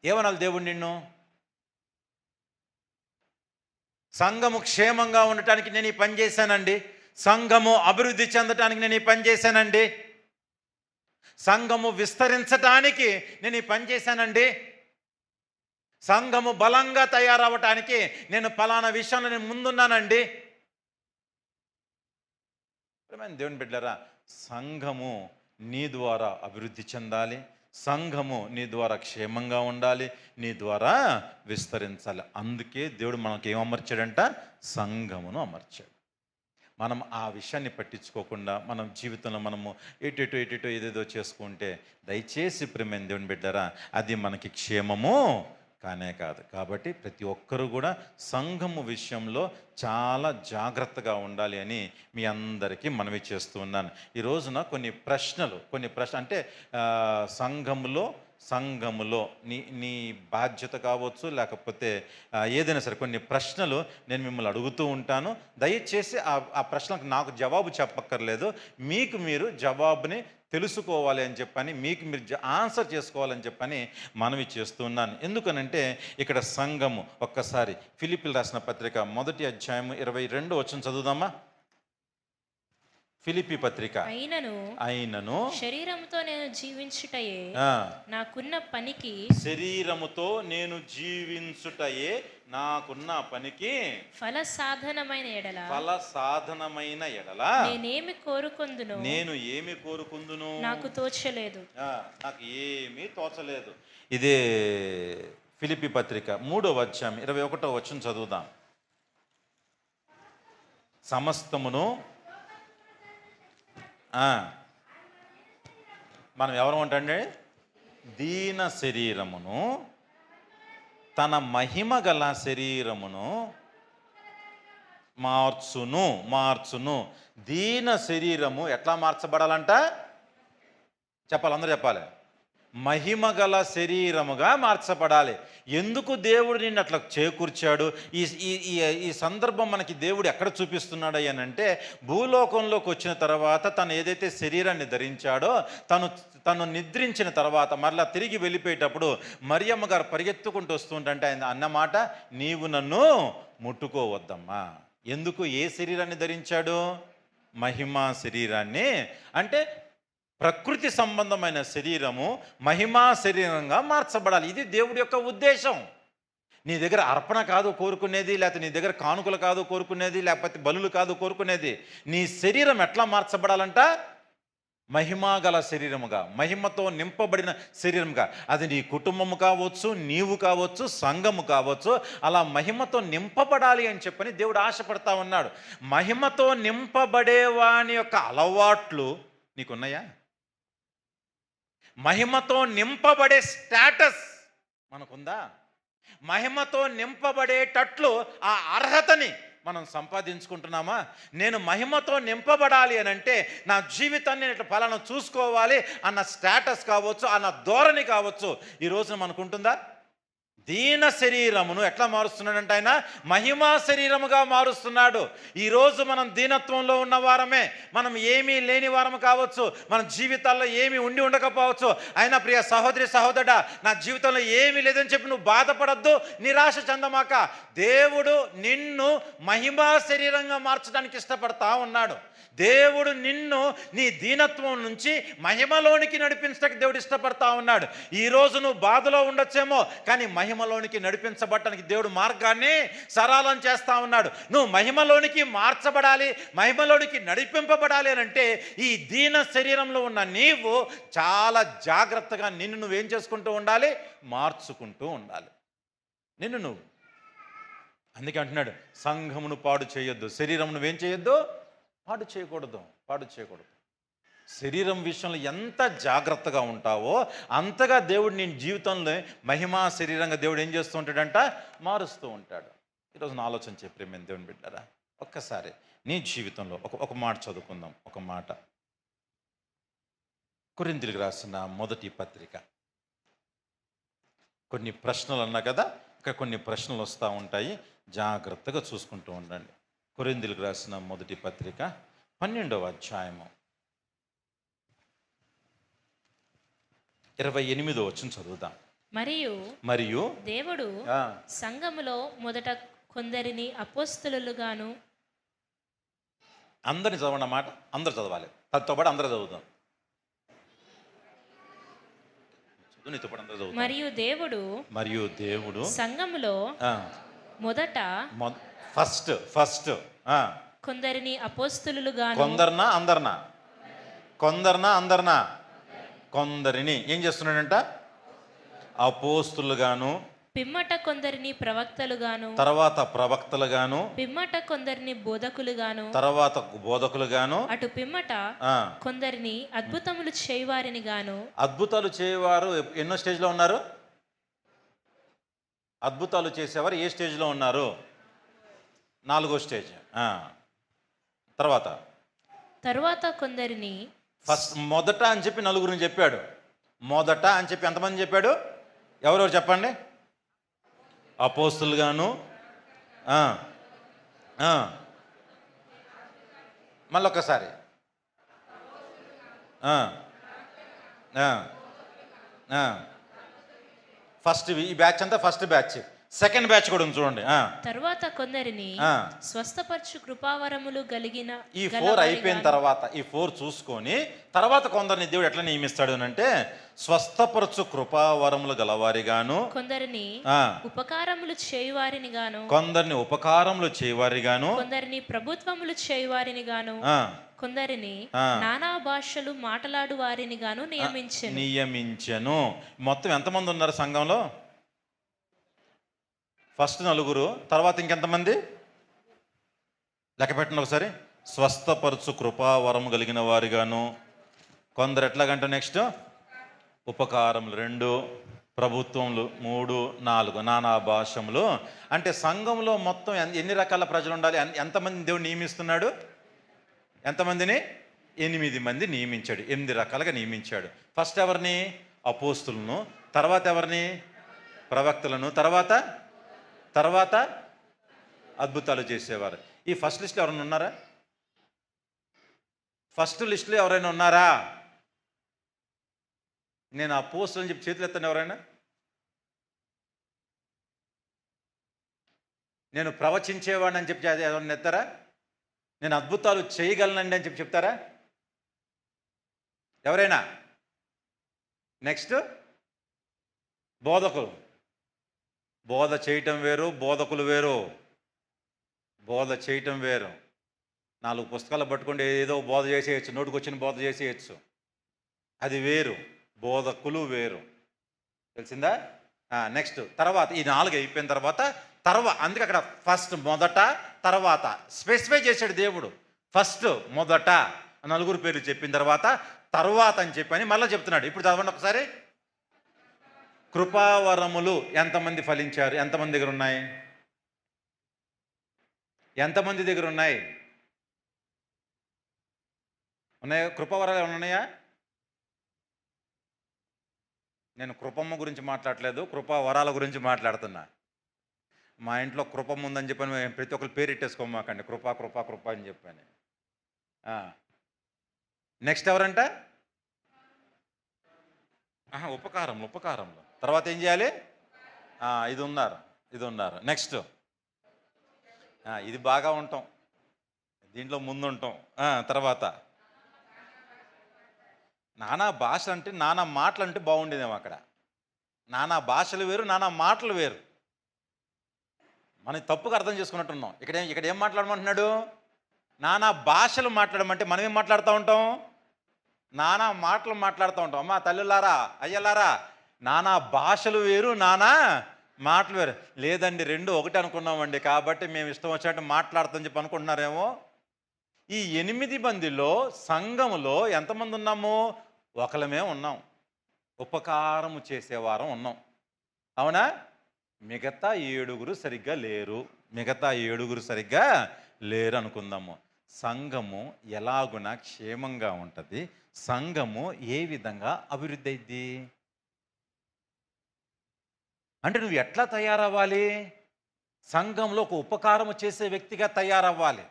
ఏమనాలి దేవుడు నిన్ను? సంఘము క్షేమంగా ఉండటానికి నేను ఈ పని చేశానండి, సంఘము అభివృద్ధి చెందటానికి నేను ఈ పని చేశానండి, సంఘము విస్తరించటానికి నేను ఈ పని చేశానండి, సంఘము బలంగా తయారవటానికి నేను ఫలానా విషయంలో నేను ముందున్నానండి. దేవుని బిడ్డలారా, సంఘము నీ ద్వారా అభివృద్ధి చెందాలి, సంఘము నీ ద్వారా క్షేమంగా ఉండాలి, నీ ద్వారా విస్తరించాలి. అందుకే దేవుడు మనకి ఏం అమర్చాడంట? సంఘమును అమర్చాడు. మనం ఆ విషయాన్ని పట్టించుకోకుండా మనం జీవితంలో మనము ఎటెటో ఏదేదో చేసుకుంటే దయచేసి ప్రియమైన దేవుని బిడ్డరా, అది మనకి క్షేమము కానే కాదు. కాబట్టి ప్రతి ఒక్కరూ కూడా సంఘము విషయంలో చాలా జాగ్రత్తగా ఉండాలి అని మీ అందరికీ మనవి చేస్తూ ఉన్నాను. ఈ రోజున కొన్ని ప్రశ్నలు అంటే సంఘములో నీ బాధ్యత కావచ్చు, లేకపోతే ఏదైనా సరే కొన్ని ప్రశ్నలు నేను మిమ్మల్ని అడుగుతూ ఉంటాను. దయచేసి ఆ ప్రశ్నలకు నాకు జవాబు చెప్పక్కర్లేదు, మీకు మీరు జవాబుని తెలుసుకోవాలి అని చెప్పని, మీకు మీరు ఆన్సర్ చేసుకోవాలని చెప్పని మనవి చేస్తున్నాను. ఎందుకనంటే ఇక్కడ సంఘము, ఒక్కసారి ఫిలిప్పీలు రాసిన పత్రిక 1వ అధ్యాయము 22వ వచనం చదువుదామా? ఫిలిప్పీ పత్రిక. అయినను శరీరముతో నేను జీవించుటయే నాకున్న పనికి, శరీరముతో నేను జీవించుటయే నాకున్న పనికి ఫల సాధనమైన ఎడల నేను ఏమి కోరుకుందును నాకు తోచలేదు. నాకు ఏమీ తోచలేదు. ఇదే ఫిలిప్పీ పత్రిక 3వ అధ్యాయం 21వ వచనం చదువుదాం. సమస్తమును మనం ఎవరు అంటే దీన శరీరమును తన మహిమ గల శరీరమును మార్చును. దీన శరీరము ఎట్లా మార్చబడాలంట? చెప్పాలి, అందరూ చెప్పాలి. మహిమ గల శరీరముగా మార్చబడాలి. ఎందుకు దేవుడు నిన్ను అట్లా చేకూర్చాడు? ఈ సందర్భం మనకి దేవుడు ఎక్కడ చూపిస్తున్నాడు అని అంటే, భూలోకంలోకి వచ్చిన తర్వాత తను ఏదైతే శరీరాన్ని ధరించాడో, తను నిద్రించిన తర్వాత మరలా తిరిగి వెళ్ళిపోయేటప్పుడు మరియమ్మ గారు పరిగెత్తుకుంటూ వస్తుంటే ఆయన అన్నమాట, నీవు నన్ను ముట్టుకోవద్దమ్మా. ఎందుకు? ఏ శరీరాన్ని ధరించాడు? మహిమా శరీరాన్ని. అంటే ప్రకృతి సంబంధమైన శరీరము మహిమా శరీరంగా మార్చబడాలి. ఇది దేవుడి యొక్క ఉద్దేశం. నీ దగ్గర అర్పణ కాదు కోరుకునేది, లేకపోతే నీ దగ్గర కానుకలు కాదు కోరుకునేది, లేకపోతే బలులు కాదు కోరుకునేది. నీ శరీరం ఎట్లా మార్చబడాలంట? మహిమా గల శరీరముగా, మహిమతో నింపబడిన శరీరముగా. అది నీ కుటుంబము కావచ్చు, నీవు కావచ్చు, సంఘము కావచ్చు. అలా మహిమతో నింపబడాలి అని చెప్పని దేవుడు ఆశపడతా ఉన్నాడు. మహిమతో నింపబడేవాని యొక్క అలవాట్లు నీకున్నాయా? మహిమతో నింపబడే స్టేటస్ మనకుందా? మహిమతో నింపబడేటట్లు ఆ అర్హతని మనం సంపాదించుకుంటున్నామా? నేను మహిమతో నింపబడాలి అని అంటే నా జీవితాన్ని నేను ఫలానా చూసుకోవాలి అన్న స్టేటస్ కావచ్చు, అన్న ధోరణి కావచ్చు, ఈరోజు మనకుంటుందా? దీన శరీరమును ఎట్లా మారుస్తున్నాడంటే ఆయన మహిమా శరీరముగా మారుస్తున్నాడు. ఈరోజు మనం దీనత్వంలో ఉన్న వారమే, మనం ఏమీ లేని వారము కావచ్చు, మన జీవితాల్లో ఏమీ ఉండి ఉండకపోవచ్చు. అయినా ప్రియ సహోదరి సహోదరుడా, నా జీవితంలో ఏమీ లేదని చెప్పి నువ్వు బాధపడద్దు, నిరాశ చెందమాక. దేవుడు నిన్ను మహిమా శరీరంగా మార్చడానికి ఇష్టపడతా ఉన్నాడు. దేవుడు నిన్ను నీ దీనత్వం నుంచి మహిమలోనికి నడిపించడానికి దేవుడు ఇష్టపడతా ఉన్నాడు. ఈరోజు నువ్వు బాధలో ఉండొచ్చేమో, కానీ మహిమలోనికి నడిపించబడటానికి దేవుడు మార్గాన్ని సరళం చేస్తా ఉన్నాడు. నువ్వు మహిమలోనికి మార్చబడాలి, మహిమలోనికి నడిపింపబడాలి అని అంటే ఈ దీన శరీరంలో ఉన్న నీవు చాలా జాగ్రత్తగా నిన్ను నువ్వేం చేసుకుంటూ ఉండాలి? మార్చుకుంటూ ఉండాలి నిన్ను నువ్వు. అందుకే అంటున్నాడు, సంఘమును పాడు చేయొద్దు, శరీరమును ఏం చేయొద్దు? పాడు చేయకూడదు. శరీరం విషయంలో ఎంత జాగ్రత్తగా ఉంటావో అంతగా దేవుడు నీ జీవితంలో మహిమా శరీరంగా దేవుడు ఏం చేస్తూ ఉంటాడంట, మారుస్తూ ఉంటాడు. ఈరోజు నా ఆలోచన చెప్పి మేము దేవుని బిడ్డారా, ఒక్కసారి నీ జీవితంలో ఒక మాట చదువుకుందాం. ఒక మాట, కొరింథీయులకు రాసిన మొదటి పత్రిక. కొన్ని ప్రశ్నలు అన్నా కదా, ఇంకా కొన్ని ప్రశ్నలు వస్తూ ఉంటాయి, జాగ్రత్తగా చూసుకుంటూ ఉండండి. కొరింథీయులకు రాసిన మొదటి పత్రిక 12వ అధ్యాయము 28వ వచనం చదువుదాం. మరియు దేవుడు సంఘములో మొదట కొందరిని అపోస్తలులుగాను. అందరిని చదవండి మాట, అందరు చదవాలి, తనతో పాటు అందరూ చదువుదాం. నీతో పాటు అందరూ చదువుదాం. మరియు దేవుడు సంఘములో మొదట ఫస్ట్ కొందరిని అపోస్తలులుగాను. కొందరిని ఏం చేస్తున్నాడంట, అపోస్తులుగాను, పిమ్మట కొందరిని ప్రవక్తలుగాను, తర్వాత ప్రవక్తలుగాను, పిమ్మట కొందరిని బోధకులుగాను, తర్వాత బోధకులుగాను, అటు పిమ్మట కొందరిని అద్భుతములు చేయవారిని గాను. అద్భుతాలు చేయవారు ఎన్నో స్టేజ్లో ఉన్నారు? అద్భుతాలు చేసేవారు ఏ స్టేజ్లో ఉన్నారు? 4వ స్టేజ్. తర్వాత కొందరిని ఫస్ట్ మొదట అని చెప్పి నలుగురిని చెప్పాడు. మొదట అని చెప్పి ఎంతమంది చెప్పాడు? ఎవరెవరు చెప్పండి? అపోస్తులుగాను, మళ్ళొక్కసారి ఫస్ట్ ఈ బ్యాచ్ అంతా ఫస్ట్ బ్యాచ్. సెకండ్ బ్యాచ్ కూడా ఉంది చూడండి. తర్వాత కొందరిని స్వస్థపరచు కృపావరములు కలిగిన. ఈ 4 అయిపోయిన తర్వాత, ఈ 4 చూసుకొని తర్వాత కొందరిని దేవుడు ఎట్లా నియమిస్తాడు అంటే, స్వస్థపరచు కృపావరములు గలవారిగాను, కొందరిని ఉపకారములు చేయువారిని గాను, కొందరిని ప్రభుత్వములు చేయువారిని గాను, కొందరిని నానా భాషలు మాట్లాడు వారిని గాను నియమించెను. మొత్తం ఎంతమంది ఉన్నారు సంఘంలో? ఫస్ట్ 4, తర్వాత ఇంకెంతమంది లెక్క పెట్టండి ఒకసారి. స్వస్థపరచు కృపావరము కలిగిన వారిగాను, కొందరు ఎట్లాగంటే నెక్స్ట్ ఉపకారములు 2, ప్రభుత్వములు 3, 4 నానా భాషములు. అంటే సంఘంలో మొత్తం ఎన్ని రకాల ప్రజలు ఉండాలి? ఎంతమంది దేవుడు నియమిస్తున్నాడు? ఎంతమందిని? 8 మంది నియమించాడు. 8 రకాలుగా నియమించాడు. ఫస్ట్ ఎవరిని? అపోస్తులను, తర్వాత ఎవరిని? ప్రవక్తలను, తర్వాత అద్భుతాలు చేసేవారు. ఈ ఫస్ట్ లిస్ట్లో ఎవరైనా ఉన్నారా? ఫస్ట్ లిస్టులో ఎవరైనా ఉన్నారా? నేను అపోస్తులని చెప్పి చేతులు ఎత్తాను. ఎవరైనా? నేను ప్రవచించేవాడిని అని చెప్పి ఎవరైనా ఎత్తారా? నేను అద్భుతాలు చేయగలనండి అని చెప్పి చెప్తారా ఎవరైనా? నెక్స్ట్ బోధకులు. బోధ చేయటం వేరు, బోధకులు వేరు. బోధ చేయటం వేరు. 4 పుస్తకాలు పట్టుకుంటే ఏదో బోధ చేసేయచ్చు, నోటికి వచ్చిన బోధ చేసేయచ్చు, అది వేరు. బోధకులు వేరు. తెలిసిందా? నెక్స్ట్ తర్వాత ఈ 4 అయిపోయిన తర్వాత అందుకే అక్కడ ఫస్ట్ మొదట, తర్వాత స్పెసిఫై చేశాడు దేవుడు. ఫస్ట్ మొదట 4 పేర్లు చెప్పిన తర్వాత అని చెప్పని మళ్ళీ చెప్తున్నాడు. ఇప్పుడు చదవండి ఒకసారి. కృపావరములు ఎంతమంది ఫలించారు? ఎంతమంది దగ్గర ఉన్నాయి? ఎంతమంది దగ్గర ఉన్నాయి? ఉన్నాయా? కృపావరాలు ఏమైనా ఉన్నాయా? నేను కృపమ్మ గురించి మాట్లాడలేదు, కృపావరాల గురించి మాట్లాడుతున్నా. మా ఇంట్లో కృపమ్మ ఉందని చెప్పని ప్రతి ఒక్కరు పేరు ఇట్టేసుకోమాకండి, కృప అని చెప్పని. నెక్స్ట్ ఎవరంట? ఉపకారంలో తర్వాత ఏం చేయాలి? ఇది ఉన్నారు. నెక్స్ట్ ఇది బాగా ఉంటాం, దీంట్లో ముందుంటాం. తర్వాత నానా భాష అంటే, నానా మాటలు అంటే బాగుండేదేమో. అక్కడ నానా భాషలు వేరు, నానా మాటలు వేరు. మనం తప్పుగా అర్థం చేసుకున్నట్టున్నాం. ఇక్కడ ఏం మాట్లాడమంటున్నాడు? నానా భాషలు మాట్లాడమంటే మనం ఏం మాట్లాడుతూ ఉంటాం? నానా మాటలు మాట్లాడుతూ ఉంటాం. అమ్మా తల్లులారా, అయ్యలారా, నానా భాషలు వేరు, నానా మాటలు వేరు. లేదండి, 2 ఒకటి అనుకున్నామండి, కాబట్టి మేము ఇష్టం వచ్చినట్టు మాట్లాడుతామని చెప్పి అనుకుంటున్నారేమో. ఈ 8 మందిలో సంఘములో ఎంతమంది ఉన్నాము? ఒకలమే ఉన్నాం. ఉపకారము చేసేవారం ఉన్నాం. అవునా? మిగతా 7 సరిగ్గా లేరు. మిగతా 7 సరిగ్గా లేరు అనుకుందాము. సంఘము ఎలాగున క్షేమంగా ఉంటుంది? సంఘము ఏ విధంగా అభివృద్ధి అయింది? అంటే నువ్వు ఎట్లా తయారవ్వాలి? సంఘంలో ఒక ఉపకారము చేసే వ్యక్తిగా తయారవ్వాలి.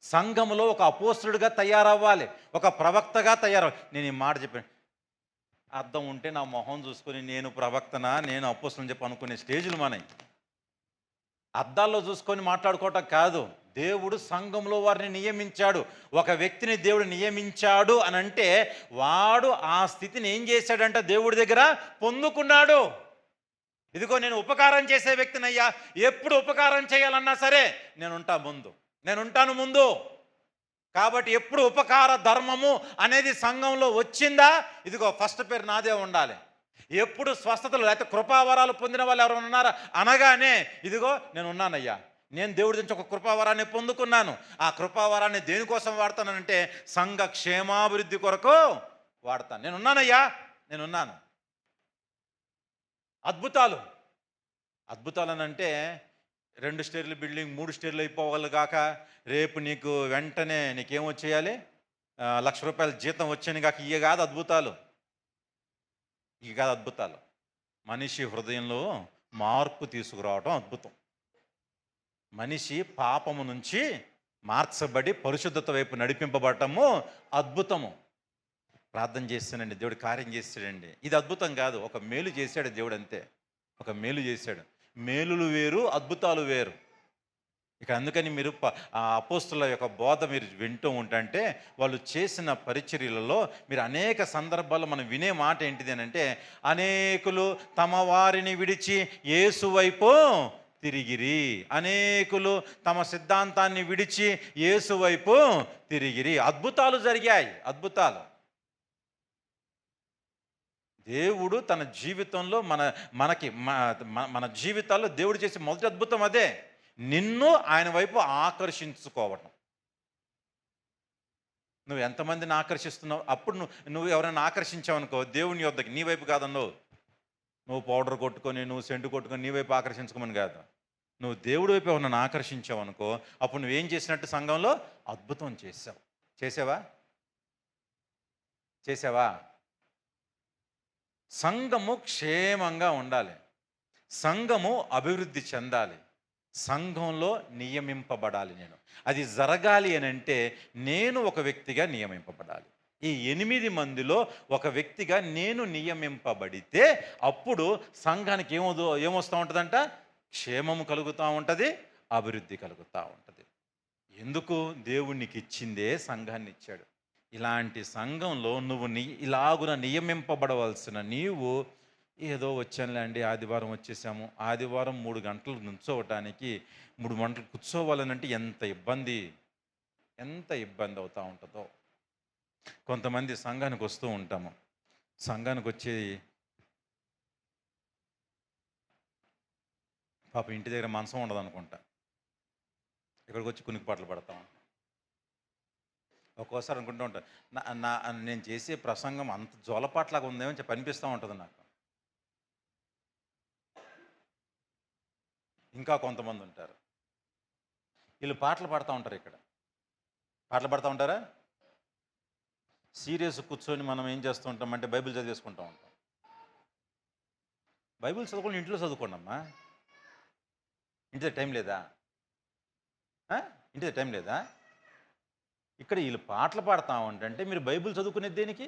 సంఘంలో ఒక అపోస్తులుడిగా తయారవ్వాలి. ఒక ప్రవక్తగా తయారవ్వాలి. నేను ఈ మాట చెప్పాను, అర్థం ఉంటే నా మొహం చూసుకొని నేను ప్రవక్తనా, నేను అపోస్తులని చెప్పి అనుకునే స్టేజ్లు మనవి. అద్దాల్లో చూసుకొని మాట్లాడుకోవటం కాదు. దేవుడు సంఘంలో వారిని నియమించాడు. ఒక వ్యక్తిని దేవుడు నియమించాడు అని అంటే వాడు ఆ స్థితిని ఏం చేశాడంటే దేవుడి దగ్గర పొందుకున్నాడు. ఇదిగో నేను ఉపకారం చేసే వ్యక్తినయ్యా, ఎప్పుడు ఉపకారం చేయాలన్నా సరే నేనుంటాను ముందు. కాబట్టి ఎప్పుడు ఉపకార ధర్మము అనేది సంఘంలో వచ్చిందా, ఇదిగో ఫస్ట్ పేరు నాదే ఉండాలి. ఎప్పుడు స్వస్థతలు లేకపోతే కృపావరాలు పొందిన వాళ్ళు ఎవరైనా ఉన్నారా అనగానే ఇదిగో నేను ఉన్నానయ్యా, నేను దేవుడి నుంచి ఒక కృపావరాన్ని పొందుకున్నాను. ఆ కృపావరాన్ని దేనికోసం వాడతానంటే సంఘ క్షేమాభివృద్ధి కొరకు వాడతాను. నేనున్నానయ్యా, నేనున్నాను. అద్భుతాలు అని అంటే 2 స్టేర్ల బిల్డింగ్ 3 స్టేర్లు అయిపోవాలి కాక రేపు నీకు వెంటనే నీకేమో చేయాలి, ₹1,00,000 జీతం వచ్చాను కాక ఇవి కాదు అద్భుతాలు. మనిషి హృదయంలో మార్పు తీసుకురావటం అద్భుతం. మనిషి పాపము నుంచి మార్చబడి పరిశుద్ధత వైపు నడిపింపబడటము అద్భుతము. ప్రార్థన చేస్తానండి, దేవుడు కార్యం చేస్తాడండి, ఇది అద్భుతం కాదు. ఒక మేలు చేశాడు దేవుడు, అంతే. ఒక మేలు చేశాడు. మేలులు వేరు, అద్భుతాలు వేరు. ఇక అందుకని మీరు ఆ అపోస్తుల యొక్క బోధ మీరు వింటూ ఉంటే వాళ్ళు చేసిన పరిచర్యలలో మీరు అనేక సందర్భాల్లో మనం వినే మాట ఏంటిది అని అంటే, అనేకులు తమ వారిని విడిచి యేసు వైపు తిరిగిరి. అనేకులు తమ సిద్ధాంతాన్ని విడిచి యేసు వైపు తిరిగిరి. అద్భుతాలు జరిగాయి. దేవుడు తన జీవితంలో మన జీవితాల్లో దేవుడు చేసే మొదటి అద్భుతం అదే, నిన్ను ఆయన వైపు ఆకర్షించుకోవటం. నువ్వు ఎంతమందిని ఆకర్షిస్తున్నావు? అప్పుడు నువ్వు ఎవరైనా ఆకర్షించావు అనుకో దేవుని యొద్దకి, నీ వైపు కాదన్నావు. నువ్వు పౌడర్ కొట్టుకొని నువ్వు సెంటు కొట్టుకొని నీ వైపు ఆకర్షించుకోమని కాదు. నువ్వు దేవుడి వైపు ఎవరినైనా ఆకర్షించావు అనుకో అప్పుడు నువ్వేం చేసినట్టు? సంఘంలో అద్భుతం చేసావా? సంఘము క్షేమంగా ఉండాలి. సంఘము అభివృద్ధి చెందాలి. సంఘంలో నియమింపబడాలి. అది జరగాలి అని అంటే నేను ఒక వ్యక్తిగా నియమింపబడాలి. ఈ 8 మందిలో ఒక వ్యక్తిగా నేను నియమింపబడితే అప్పుడు సంఘానికి ఏమొస్తూ ఉంటుందంట? క్షేమము కలుగుతూ ఉంటుంది, అభివృద్ధి కలుగుతూ ఉంటుంది. ఎందుకు? దేవునికి ఇచ్చిందే సంఘాన్ని ఇచ్చాడు. ఇలాంటి సంఘంలో నువ్వు ఇలాగున నియమింపబడవలసిన నీవు ఏదో వచ్చానులే అండి, ఆదివారం వచ్చేసాము, ఆదివారం 3 గంటలు నుంచోవటానికి 3 గంటలు కూర్చోవాలనంటే ఎంత ఇబ్బంది అవుతూ ఉంటుందో. కొంతమంది సంఘానికి వస్తూ ఉంటాము, సంఘానికి వచ్చి పాప ఇంటి దగ్గర మనసం ఉండదు అనుకుంటా, ఇక్కడికి వచ్చి కునికిపాట్లు పడతాం. ఒక్కోసారి అనుకుంటూ ఉంటాను, నేను చేసే ప్రసంగం అంత జోలపాట్లాగా ఉందేమో చెప్పి అనిపిస్తూ ఉంటుంది నాకు. ఇంకా కొంతమంది ఉంటారు, వీళ్ళు పాటలు పాడుతూ ఉంటారు. ఇక్కడ పాటలు పాడుతూ ఉంటారా? సీరియస్ కూర్చొని మనం ఏం చేస్తూ ఉంటామంటే బైబిల్ చదివేసుకుంటూ ఉంటాం. బైబిల్ చదువుకొని ఇంట్లో చదువుకోండి అమ్మా. ఇంటి టైం లేదా? ఇక్కడ వీళ్ళు పాటలు పాడుతూ ఉంటే మీరు బైబిల్ చదువుకునేది దేనికి?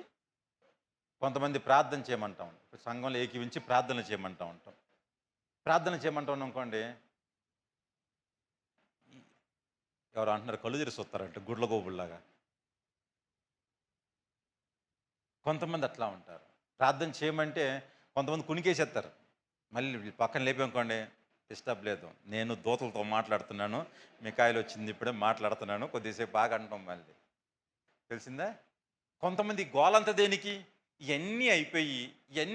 కొంతమంది ప్రార్థన చేయమంటాం, సంఘంలో ఏకీవించి ప్రార్థన చేయమంటూ ఉంటాం. ప్రార్థన చేయమంటాం అనుకోండి, ఎవరు అంటున్నారు కళ్ళు తెరిచి వస్తారంటే గుడ్ల గోబుల్లాగా. కొంతమంది అట్లా ఉంటారు. ప్రార్థన చేయమంటే కొంతమంది కునికేసేస్తారు, మళ్ళీ పక్కన లేపనుకోండి డిస్టర్బ్ లేదు, నేను దూతలతో మాట్లాడుతున్నాను, మికాయిలు వచ్చింది ఇప్పుడే మాట్లాడుతున్నాను, కొద్దిసేపు బాగా అంటాం. మళ్ళీ తెలిసిందా? కొంతమంది గోలంతా దేనికి? ఇవన్నీ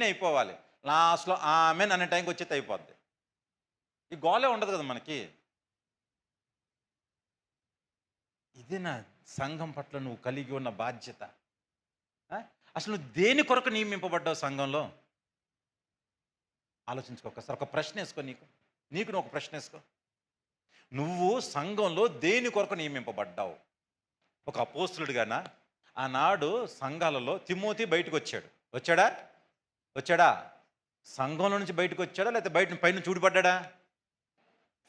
అయిపోవాలి, లాస్ట్లో ఆమెన్ అనే టైంకి వచ్చేది అయిపోద్ది. ఈ గోలే ఉండదు కదా మనకి. ఇది నా సంఘం పట్ల నువ్వు కలిగి ఉన్న బాధ్యత. అసలు నువ్వు దేని కొరకు నియమింపబడ్డావు సంఘంలో? ఆలోచించుకో ఒకసారి. ఒక ప్రశ్న వేసుకో, నీకు నువ్వు ఒక ప్రశ్న వేసుకో. నువ్వు సంఘంలో దేని కొరకు నియమింపబడ్డావు? ఒక అపోస్తులుడిగానా? ఆనాడు సంఘాలలో తిమోతి బయటకు వచ్చాడా? సంఘంలో నుంచి బయటకు వచ్చాడా, లేకపోతే బయట పైన చూడబడ్డా?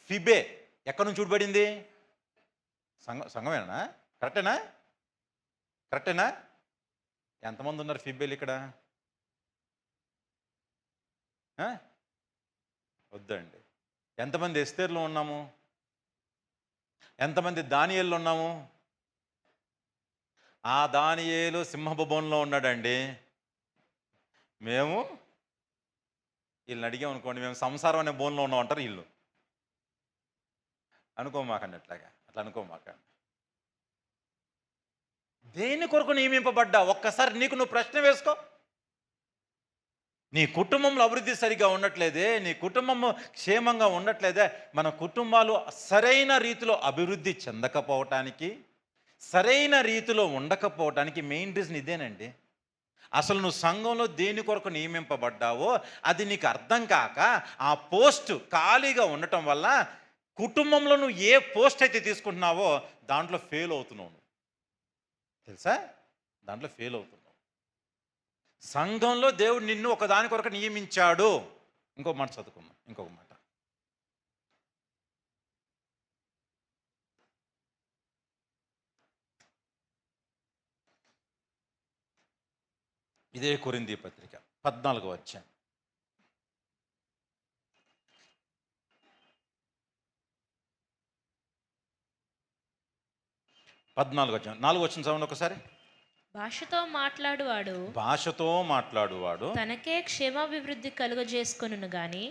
ఫిబే ఎక్కడి నుంచి చూడబడింది? సంఘమేనా? కరెక్టేనా? ఎంతమంది ఉన్నారు ఫిబేలు ఇక్కడ? వద్దండి. ఎంతమంది ఎస్తేర్లో ఉన్నాము? ఎంతమంది దానియేల్లో ఉన్నాము? ఆ దానియేలు సింహభవనంలో ఉన్నాడండి. మేము వీళ్ళని అడిగాం అనుకోండి, మేము సంసారం అనే బోన్లో ఉన్నాం అంటారు వీళ్ళు. అనుకోమాకండి, అట్లా అనుకోమాకండి. దేని కొరకు నియమింపబడ్డా? ఒక్కసారి నీకు నువ్వు ప్రశ్న వేసుకో. నీ కుటుంబంలో అభివృద్ధి సరిగా ఉండట్లేదే, నీ కుటుంబం క్షేమంగా ఉండట్లేదే. మన కుటుంబాలు సరైన రీతిలో అభివృద్ధి చెందకపోవటానికి, సరైన రీతిలో ఉండకపోవటానికి మెయిన్ రీజన్ ఇదేనండి. అసలు నువ్వు సంఘంలో దేని కొరకు నియమింపబడ్డావో అది నీకు అర్థం కాక ఆ పోస్ట్ ఖాళీగా ఉండటం వల్ల కుటుంబంలో నువ్వు ఏ పోస్ట్ అయితే తీసుకుంటున్నావో దాంట్లో ఫెయిల్ అవుతున్నావు. తెలుసా? దాంట్లో ఫెయిల్ అవుతున్నావు. సంఘంలో దేవుడు నిన్ను ఒకదాని కొరకు నియమించాడు. ఇంకొక మాట చదువుకున్నాం, ఇంకొక మాట. ఇదే కొరింథీ పత్రిక 14వ అధ్యాయం. 14వ అధ్యాయం 4వ వచనం చదవండి ఒకసారి. భాషతో మాట్లాడువాడు తనకే క్షేమాభివృద్ధి కలుగజేసుకొనును గాని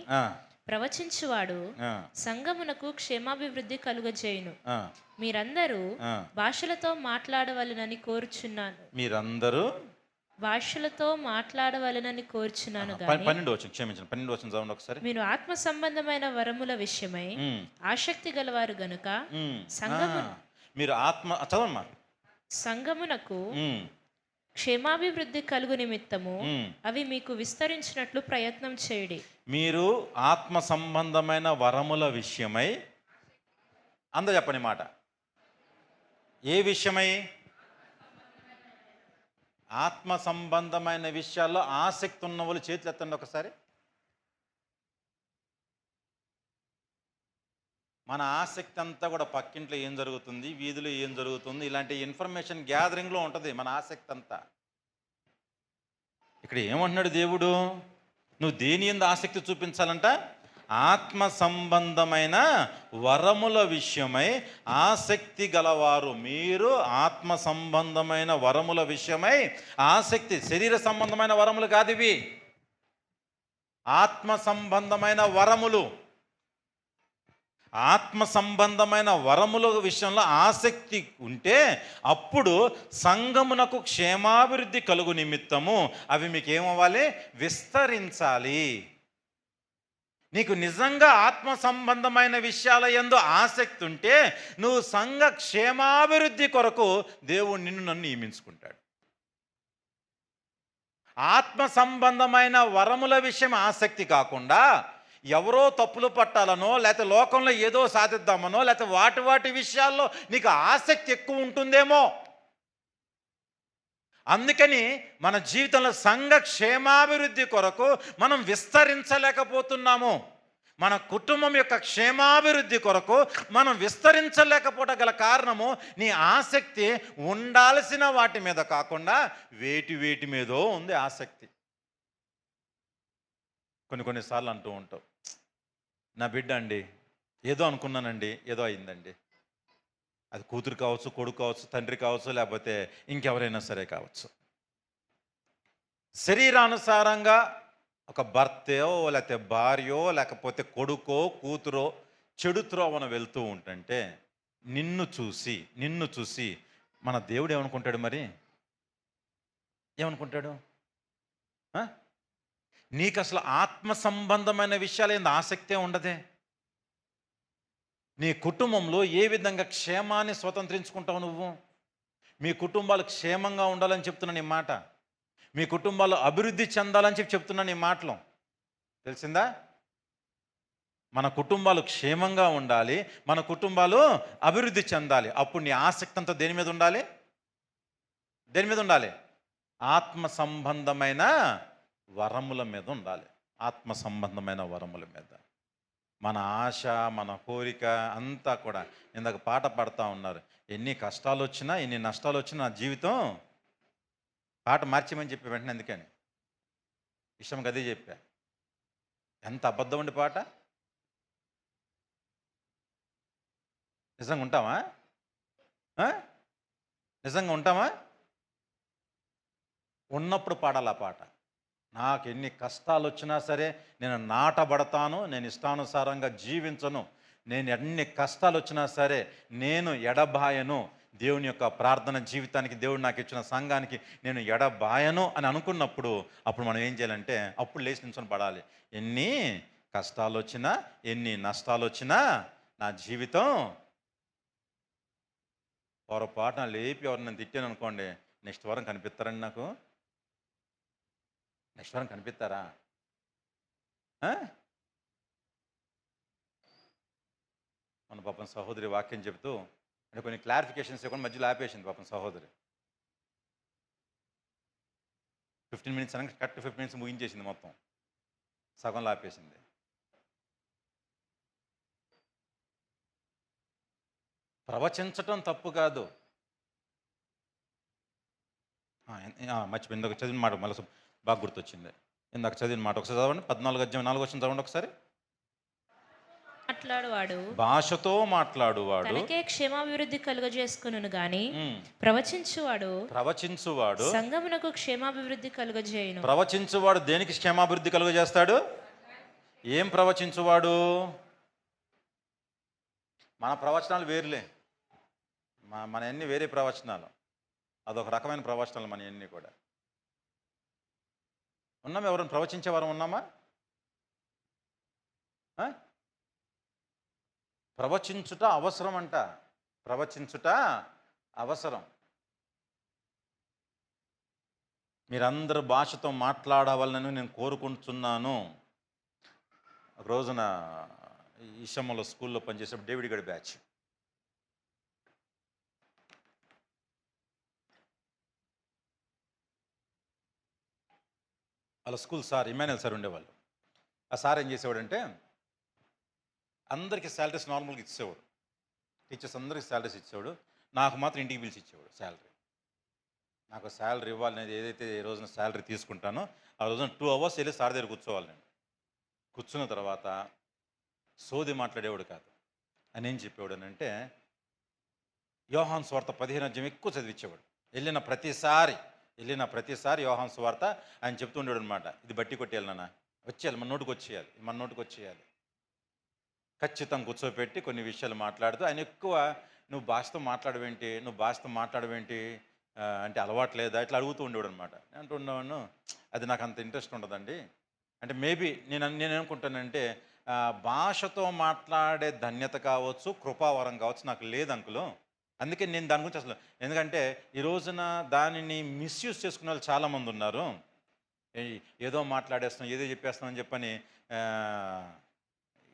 ప్రవచించువాడు సంఘమునకు క్షేమాభివృద్ధి కలుగజేయును. మీరందరూ భాషలతో మాట్లాడవలెనని కోరుచున్నాను. భాషలతో మాట్లాడవలెనని కోరుచున్నాను గాని 12వ వచనం చదవండి ఒకసారి. మీరు ఆత్మ సంబంధమైన వరముల విషయమై ఆసక్తి గలవారు గనుక మీరు సంఘమునకు క్షేమాభివృద్ధి కలుగు నిమిత్తము అవి మీకు విస్తరించినట్లు ప్రయత్నం చేయుడి. మీరు ఆత్మ సంబంధమైన వరముల విషయమై, అందరూ చెప్పని మాట, ఏ విషయమై? ఆత్మ సంబంధమైన విషయాల్లో ఆసక్తి ఉన్న వాళ్ళు చేతులు ఎత్తండి ఒకసారి. మన ఆసక్తి అంతా కూడా పక్కింట్లో ఏం జరుగుతుంది, వీధిలో ఏం జరుగుతుంది, ఇలాంటి ఇన్ఫర్మేషన్ గ్యాదరింగ్లో ఉంటుంది మన ఆసక్తి అంతా. ఇక్కడ ఏమంటున్నాడు దేవుడు? నువ్వు దేని యందు ఆసక్తి చూపించాలంట? ఆత్మ సంబంధమైన వరముల విషయమై ఆసక్తి గలవారు. మీరు ఆత్మ సంబంధమైన వరముల విషయమై ఆసక్తి, శరీర సంబంధమైన వరములు కాదు ఇవి, ఆత్మ సంబంధమైన వరములు. ఆత్మ సంబంధమైన వరముల విషయంలో ఆసక్తి ఉంటే అప్పుడు సంఘమునకు క్షేమాభివృద్ధి కలుగు నిమిత్తము అవి మీకు ఏమవ్వాలి? విస్తరించాలి. నీకు నిజంగా ఆత్మ సంబంధమైన విషయాల యందు ఆసక్తి ఉంటే నువ్వు సంఘ క్షేమాభివృద్ధి కొరకు దేవుడు నన్ను నియమించుకుంటాడు. ఆత్మ సంబంధమైన వరముల విషయం ఆసక్తి కాకుండా ఎవరో తప్పులు పట్టాలనో, లేకపోతే లోకంలో ఏదో సాధిద్దామనో, లేకపోతే వాటి విషయాల్లో నీకు ఆసక్తి ఎక్కువ ఉంటుందేమో. అందుకని మన జీవితంలో సంఘ క్షేమాభివృద్ధి కొరకు మనం విస్తరించలేకపోతున్నాము. మన కుటుంబం యొక్క క్షేమాభివృద్ధి కొరకు మనం విస్తరించలేకపోవడం గల కారణము నీ ఆసక్తి ఉండాల్సిన వాటి మీద కాకుండా వేటి మీదో ఉంది ఆసక్తి. కొన్నిసార్లు అంటూ ఉంటావు, నా బిడ్డ అండి, ఏదో అనుకున్నానండి, ఏదో అయిందండి. అది కూతురు కావచ్చు, కొడుకు కావచ్చు, తండ్రి కావచ్చు, లేకపోతే ఇంకెవరైనా సరే కావచ్చు. శరీరానుసారంగా ఒక భర్తయో, లేకపోతే భార్యో, లేకపోతే కొడుకో, కూతురో చెడు త్రోవన వెళ్తూ ఉంటుంటే నిన్ను చూసి మన దేవుడు ఏమనుకుంటాడు? మరి ఏమనుకుంటాడు? నీకు అసలు ఆత్మ సంబంధమైన విషయాలు ఏంది ఆసక్తే ఉండదే. నీ కుటుంబంలో ఏ విధంగా క్షేమాన్ని స్వతంత్రించుకుంటావు నువ్వు? మీ కుటుంబాలు క్షేమంగా ఉండాలని చెప్తున్నాను ఈ మాట. మీ కుటుంబాలు అభివృద్ధి చెందాలని చెప్తున్నాను ఈ మాటలు. తెలిసిందా? మన కుటుంబాలు క్షేమంగా ఉండాలి, మన కుటుంబాలు అభివృద్ధి చెందాలి. అప్పుడు నీ ఆసక్తి అంతా దేని మీద ఉండాలి? దేని మీద ఉండాలి? ఆత్మ సంబంధమైన వరముల మీద ఉండాలి. ఆత్మ సంబంధమైన వరముల మీద. మన ఆశ, మన కోరిక అంతా కూడా ఇందాక పాట పాడుతూ ఉన్నారు. ఎన్ని కష్టాలు వచ్చినా, ఎన్ని నష్టాలు వచ్చినా నా జీవితం, పాట మార్చేమని చెప్పి వెంటనే ఎందుకని విషయం అదే చెప్పా. ఎంత అబద్ధం అండి పాట. నిజంగా ఉంటామా? నిజంగా ఉంటామా? ఉన్నప్పుడు పాడాలి ఆ పాట. నాకు ఎన్ని కష్టాలు వచ్చినా సరే నేను నాటబడతాను, నేను ఇష్టానుసారంగా జీవించను, నేను ఎన్ని కష్టాలు వచ్చినా సరే నేను ఎడబాయను, దేవుని యొక్క ప్రార్థన జీవితానికి, దేవుడు నాకు ఇచ్చిన సంఘానికి నేను ఎడబాయను అని అనుకున్నప్పుడు అప్పుడు మనం ఏం చేయాలంటే అప్పుడు లేచి నిల్చొని పడాలి. ఎన్ని కష్టాలు వచ్చినా, ఎన్ని నష్టాలు వచ్చినా నా జీవితం, పొరపాటున లేపి ఎవరు నేను తిట్టాను అనుకోండి, నెక్స్ట్ వారం కనిపిస్తారండి నాకు? నెక్స్ట్ వారం కనిపిస్తారా? మన పాపం సహోదరి వాక్యం చెబుతూ అంటే కొన్ని క్లారిఫికేషన్స్ ఇవ్వకుండా మధ్యలో ఆపేసింది పాపం సహోదరి. 15 minutes అనగా కరెక్ట్ 15 minutes ముగించేసింది, మొత్తం సగంలో ఆపేసింది. ప్రవచించటం తప్పు కాదు. మర్చిపోయి ఇందాక చదివిన మాట మళ్ళీ బాగా గుర్తొచ్చింది. ఇందాక చదివిన మాట ఒకసారి చదవండి. 14:4 చదవండి ఒకసారి. మాట్లాడువాడు భాషతో మాట్లాడువాడు తనకే క్షేమాభివృద్ధి కలుగజేసుకును గాని ప్రవచించువాడు సంఘమునకు క్షేమాభివృద్ధి కలుగజేయును. ప్రవచించువాడు దేనికి క్షేమాభివృద్ధి కలుగజేస్తాడు? ఏం ప్రవచించువాడు? మన ప్రవచనాలు వేరులే, మన అన్ని వేరే ప్రవచనాలు. అదొక రకమైన ప్రవచనాలు మన అన్ని కూడా. ఉన్నామా? ఎవరైనా ప్రవచించేవారం ఉన్నామా? ప్రవచించుట అవసరం అంట. ప్రవచించుట అవసరం. మీరందరూ భాషతో మాట్లాడవాలని నేను కోరుకుంటున్నాను. ఒక రోజున ఈశమ్మలో స్కూల్లో పనిచేసేప్పుడు డేవిడ్ గడి బ్యాచ్, వాళ్ళ స్కూల్ సార్ ఇమాన్యుయల్ సార్ ఉండేవాళ్ళు. ఆ సార్ ఏం చేసేవాడంటే అందరికీ శాలరీస్ నార్మల్గా ఇచ్చేవాడు. టీచర్స్ అందరికీ శాలరీస్ ఇచ్చేవాడు. నాకు మాత్రం ఇంటికి పిలిచి ఇచ్చేవాడు శాలరీ. నాకు శాలరీ ఇవ్వాలి, నేను ఏదైతే ఏ రోజున శాలరీ తీసుకుంటానో ఆ రోజున 2 hours వెళ్ళి సార్ దగ్గర కూర్చోవాలి. నేను కూర్చున్న తర్వాత సోది మాట్లాడేవాడు కాదు. అని ఏం చెప్పేవాడు అని అంటే యోహాను సువార్త 15వ అధ్యాయం ఎక్కువ చదివించేవాడు. వెళ్ళిన ప్రతిసారి యోహాను సువార్త ఆయన చెప్తూ ఉండేవాడు అనమాట. ఇది బట్టి కొట్టేయాలి నాన్న, వచ్చేయాలి, మన నోటికి వచ్చేయాలి. ఖచ్చితంగా కూర్చోపెట్టి కొన్ని విషయాలు మాట్లాడుతూ ఆయన ఎక్కువ నువ్వు భాషతో మాట్లాడవేంటి అంటే అలవాటు లేదా ఇట్లా అడుగుతూ ఉండేవాడు అనమాట. నేను అంటున్నాను అది నాకు అంత ఇంట్రెస్ట్ ఉండదండి. అంటే మేబీ నేను అనుకుంటానంటే భాషతో మాట్లాడే ధన్యత కావచ్చు, కృపావరం కావచ్చు నాకు లేదు అంకులు. అందుకే నేను దాని గురించి అసలు, ఎందుకంటే ఈ రోజున దానిని మిస్యూజ్ చేసుకునే వాళ్ళు చాలామంది ఉన్నారు. ఏదో మాట్లాడేస్తున్నాం, ఏదో చెప్పేస్తున్నాం అని చెప్పని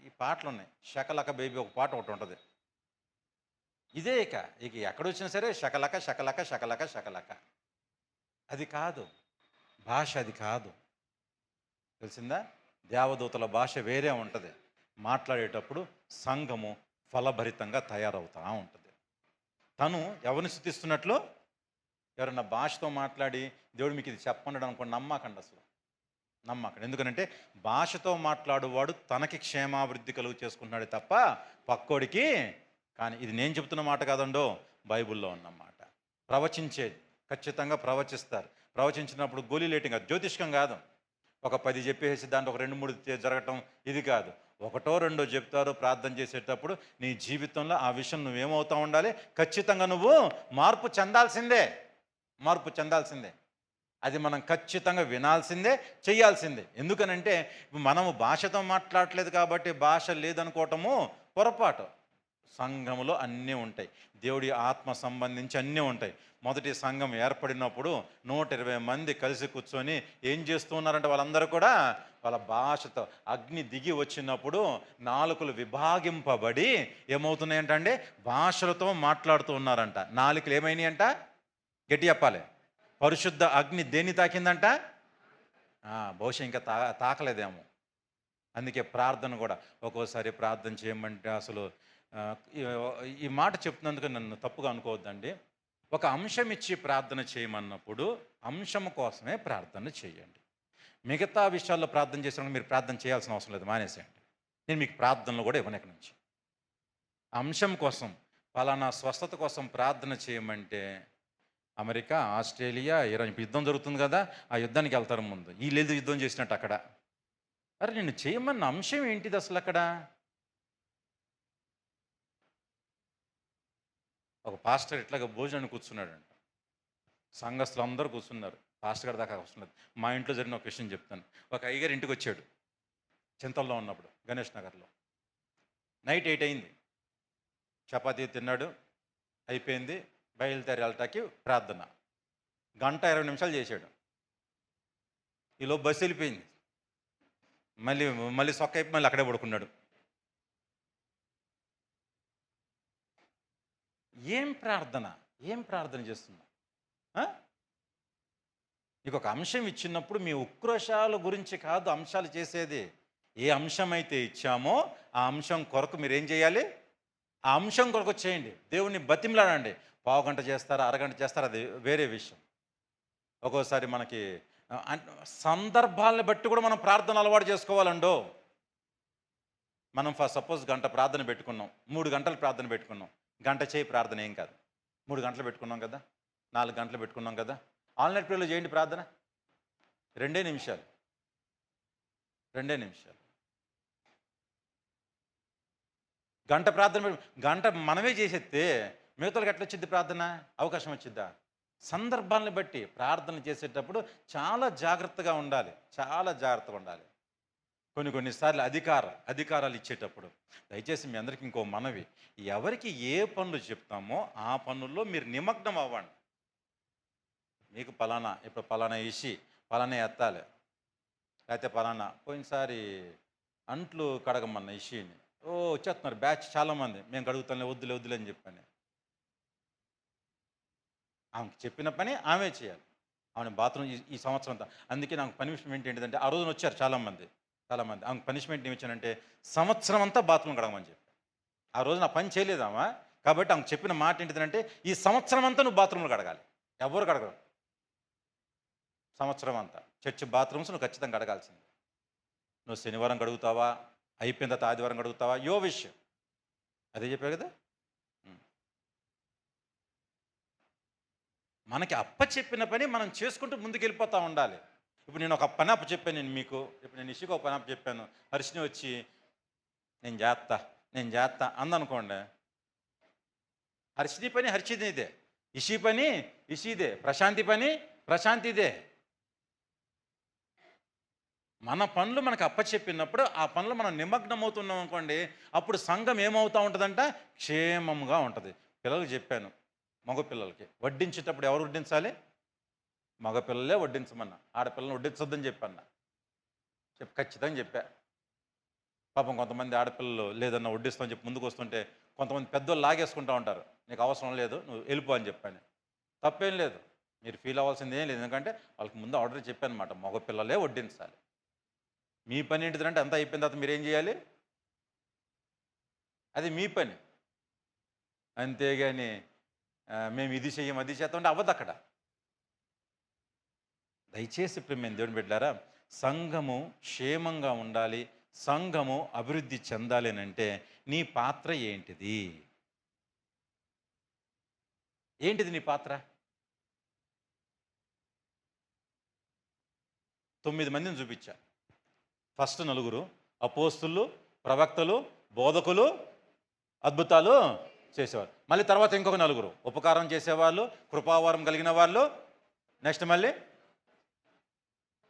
ఈ పాటలు ఉన్నాయి. శకలక బేబీ ఒక పాట ఒకటి ఉంటుంది. ఇదే ఇక ఎక్కడొచ్చినా సరే శకలక శకలక శకలక శకలక. అది కాదు భాష, అది కాదు. తెలిసిందా? దేవదూతల భాష వేరే ఉంటుంది. మాట్లాడేటప్పుడు సంఘము ఫలభరితంగా తయారవుతూ ఉంటుంది. తను ఎవరిని స్తుతిస్తున్నట్లు, ఎవరన్నా భాషతో మాట్లాడి దేవుడు మీకు ఇది చెప్పండి అనుకోండి, నమ్మకండి. ఎందుకంటే భాషతో మాట్లాడువాడు తనకి క్షేమాభివృద్ధి కలుగు చేసుకుంటున్నాడు తప్ప పక్కోడికి. కానీ ఇది నేను చెప్తున్న మాట కాదండో, బైబిల్లో ఉన్నమాట. ప్రవచించేది ఖచ్చితంగా ప్రవచిస్తారు. ప్రవచించినప్పుడు గోలీలేటింగ్ కాదు, జ్యోతిష్కం కాదు. ఒక 10 చెప్పేసి దాంట్లో ఒక 2-3 జరగటం ఇది కాదు. 1-2 చెప్తారు. ప్రార్థన చేసేటప్పుడు నీ జీవితంలో ఆ విషయం నువ్వేమవుతా ఉండాలి, ఖచ్చితంగా నువ్వు మార్పు చెందాల్సిందే. అది మనం ఖచ్చితంగా వినాల్సిందే, చెయ్యాల్సిందే. ఎందుకనంటే మనము భాషతో మాట్లాడలేదు కాబట్టి భాష లేదనుకోవటము పొరపాటు. సంఘములో అన్నీ ఉంటాయి. దేవుడి ఆత్మ సంబంధించి అన్నీ ఉంటాయి. మొదటి సంఘం ఏర్పడినప్పుడు 120 మంది కలిసి కూర్చొని ఏం చేస్తూ ఉన్నారంటే వాళ్ళందరూ కూడా వాళ్ళ భాషతో అగ్ని దిగి వచ్చినప్పుడు నాలుకలు విభాగింపబడి ఏమవుతున్నాయంటే భాషలతో మాట్లాడుతూ ఉన్నారంట. నాలుకలు ఏమైనాయంట? గట్టి చెప్పాలి. పరిశుద్ధ అగ్ని దేన్ని తాకిందంట? బహుశా ఇంకా తాకలేదేమో. అందుకే ప్రార్థన కూడా ఒక్కోసారి ప్రార్థన చేయమంటే అసలు ఈ మాట చెప్తున్నందుకు నన్ను తప్పుగా అనుకోవద్దండి. ఒక అంశం ఇచ్చి ప్రార్థన చేయమన్నప్పుడు అంశం కోసమే ప్రార్థన చేయండి. మిగతా విషయాల్లో ప్రార్థన చేసినప్పుడు మీరు ప్రార్థన చేయాల్సిన అవసరం లేదు, మానేసేయండి. నేను మీకు ప్రార్థనలు కూడా ఇవ్వను ఇక్కడి నుంచి. అంశం కోసం, పలానా స్వస్థత కోసం ప్రార్థన చేయమంటే అమెరికా, ఆస్ట్రేలియా, ఇరాన్ యుద్ధం జరుగుతుంది కదా, ఆ యుద్ధానికి వెళ్తారు ముందు. వీళ్ళు యుద్ధం చేసినట్టు అక్కడ. అరే నిన్ను చేయమన్న అంశం ఏంటిది అసలు అక్కడ? ఒక పాస్టర్ ఇట్లాగా భోజనాన్ని కూర్చున్నాడంట. సంఘస్థులు అందరూ కూర్చున్నారు. పాస్టర్ గారి దాకా వస్తున్నది. మా ఇంట్లో జరిగిన ఒక విషయం చెప్తాను. ఒక అయ్యగారు ఇంటికి వచ్చాడు చింతల్లో ఉన్నప్పుడు, గణేష్ నగర్లో. నైట్ 8 అయింది. చపాతీ తిన్నాడు, అయిపోయింది. బయలుదేరి వెళ్ళటానికి ప్రార్థన 1:20 నిమిషాలు చేశాడు. ఈలోపు బస్సు వెళ్ళిపోయింది. మళ్ళీ సొక్క అయిపోయి మళ్ళీ అక్కడే పడుకున్నాడు. ఏం ప్రార్థన చేస్తున్నా? నీకు ఒక అంశం ఇచ్చినప్పుడు మీ ఉక్రోషాల గురించి కాదు అంశాలు చేసేది. ఏ అంశం అయితే ఇచ్చామో ఆ అంశం కొరకు మీరు ఏం చేయాలి? ఆ అంశం కొరకు చేయండి. దేవుణ్ణి బతిమలాడండి. పావుగంట చేస్తారా, అరగంట చేస్తారా, అది వేరే విషయం. ఒక్కోసారి మనకి సందర్భాలను బట్టి కూడా మనం ప్రార్థన అలవాటు చేసుకోవాలండో. మనం సపోజ్ గంట ప్రార్థన పెట్టుకున్నాం, 3 గంటలు ప్రార్థన పెట్టుకున్నాం. గంట చేయి ప్రార్థన ఏం కాదు. 3 గంటలు పెట్టుకున్నాం కదా, 4 గంటలు పెట్టుకున్నాం కదా. ఆన్లైన్ ప్రేయర్లో చేయండి ప్రార్థన, 2 నిమిషాలు. గంట ప్రార్థన, గంట మనమే చేసేస్తే మిగతాలకు ఎట్లా వచ్చింది ప్రార్థన? అవకాశం వచ్చిద్దా? సందర్భాలను బట్టి ప్రార్థన చేసేటప్పుడు చాలా జాగ్రత్తగా ఉండాలి. కొన్నిసార్లు అధికారాలు ఇచ్చేటప్పుడు దయచేసి మీ అందరికీ ఇంకో మనవి, ఎవరికి ఏ పనులు చెప్తామో ఆ పనుల్లో మీరు నిమగ్నం అవ్వండి. మీకు ఇప్పుడు పలానా ఇషి పలానా ఎత్తాలి, లేకపోతే పలానా పోయినసారి అంట్లు కడగమన్న ఇషిని వచ్చేస్తున్నారు బ్యాచ్ చాలామంది, మేము కడుగుతాం వద్దులే అని చెప్పాను. ఆమెకి చెప్పిన పని ఆమె చేయాలి. ఆమె బాత్రూమ్ ఈ సంవత్సరం అంతా. అందుకే నాకు పనిష్మెంట్ ఏంటిదంటే, ఆ రోజున వచ్చారు చాలామంది ఆమెకు పనిష్మెంట్ ఏమి ఇచ్చానంటే సంవత్సరం అంతా బాత్రూమ్ కడగమని చెప్పి. ఆ రోజు నా పని చేయలేదామా, కాబట్టి ఆమెకు చెప్పిన మాట ఏంటిదంటే ఈ సంవత్సరం అంతా నువ్వు బాత్రూమ్లు కడగాలి. ఎవరు కడగరు సంవత్సరం అంతా. చర్చి బాత్రూమ్స్ నువ్వు ఖచ్చితంగా కడగాల్సింది. నువ్వు శనివారం కడుగుతావా, అయిపోయిన తర్వాత ఆదివారం కడుగుతావా, విషయం అదే చెప్పావు కదా. మనకి చెప్పిన పని మనం చేసుకుంటూ ముందుకు వెళ్ళిపోతూ ఉండాలి. ఇప్పుడు నేను ఒక పని చెప్పాను, నేను ఇషికి ఒక పని చెప్పాను. హర్షిని వచ్చి నేను చేస్తా అందనుకోండి, హర్షిని పని హర్షినిదే, ఇషి పని ఇషిదే, ప్రశాంతి పని ప్రశాంతిదే. మన పనులు మనకు అప్పచెప్పినప్పుడు ఆ పనులు మనం నిమగ్నమవుతున్నాం అనుకోండి, అప్పుడు సంఘం ఏమవుతూ ఉంటుందంట? క్షేమంగా ఉంటుంది. పిల్లలకు చెప్పాను, మగపిల్లలకి వడ్డించేటప్పుడు ఎవరు వడ్డించాలి? మగపిల్లలే వడ్డించమన్నా, ఆడపిల్లలను వడ్డించొద్దని చెప్పన్నా. ఖచ్చితంగా చెప్పా. పాపం కొంతమంది ఆడపిల్లలు లేదన్నా వడ్డిస్తామని చెప్పి ముందుకు వస్తుంటే కొంతమంది పెద్దోళ్ళు లాగేసుకుంటూ ఉంటారు. నీకు అవసరం లేదు, నువ్వు వెళ్ళిపో అని చెప్పాను. తప్పేం లేదు, మీరు ఫీల్ అవ్వాల్సింది ఏం లేదు. ఎందుకంటే వాళ్ళకి ముందు ఆర్డర్ చెప్పాను అనమాట, మగపిల్లలే వడ్డించాలి. మీ పని ఏంటిదంటే అంతా అయిపోయిన తర్వాత మీరేం చేయాలి? అది మీ పని. అంతేగాని మేము ఇది చెయ్యం అది చేస్తామంటే అవ్వదు అక్కడ. దయచేసి ఇప్పుడు మేము దేవుని బిడ్డలారా, సంఘము క్షేమంగా ఉండాలి, సంఘము అభివృద్ధి చెందాలి అని అంటే నీ పాత్ర ఏంటిది? నీ పాత్ర? 9 మందిని చూపించా. ఫస్ట్ 4 అపోస్తులు, ప్రవక్తలు, బోధకులు, అద్భుతాలు చేసేవారు. మళ్ళీ తర్వాత ఇంకొక 4 ఉపకారం చేసేవాళ్ళు, కృపావరం కలిగిన వాళ్ళు, నెక్స్ట్ మళ్ళీ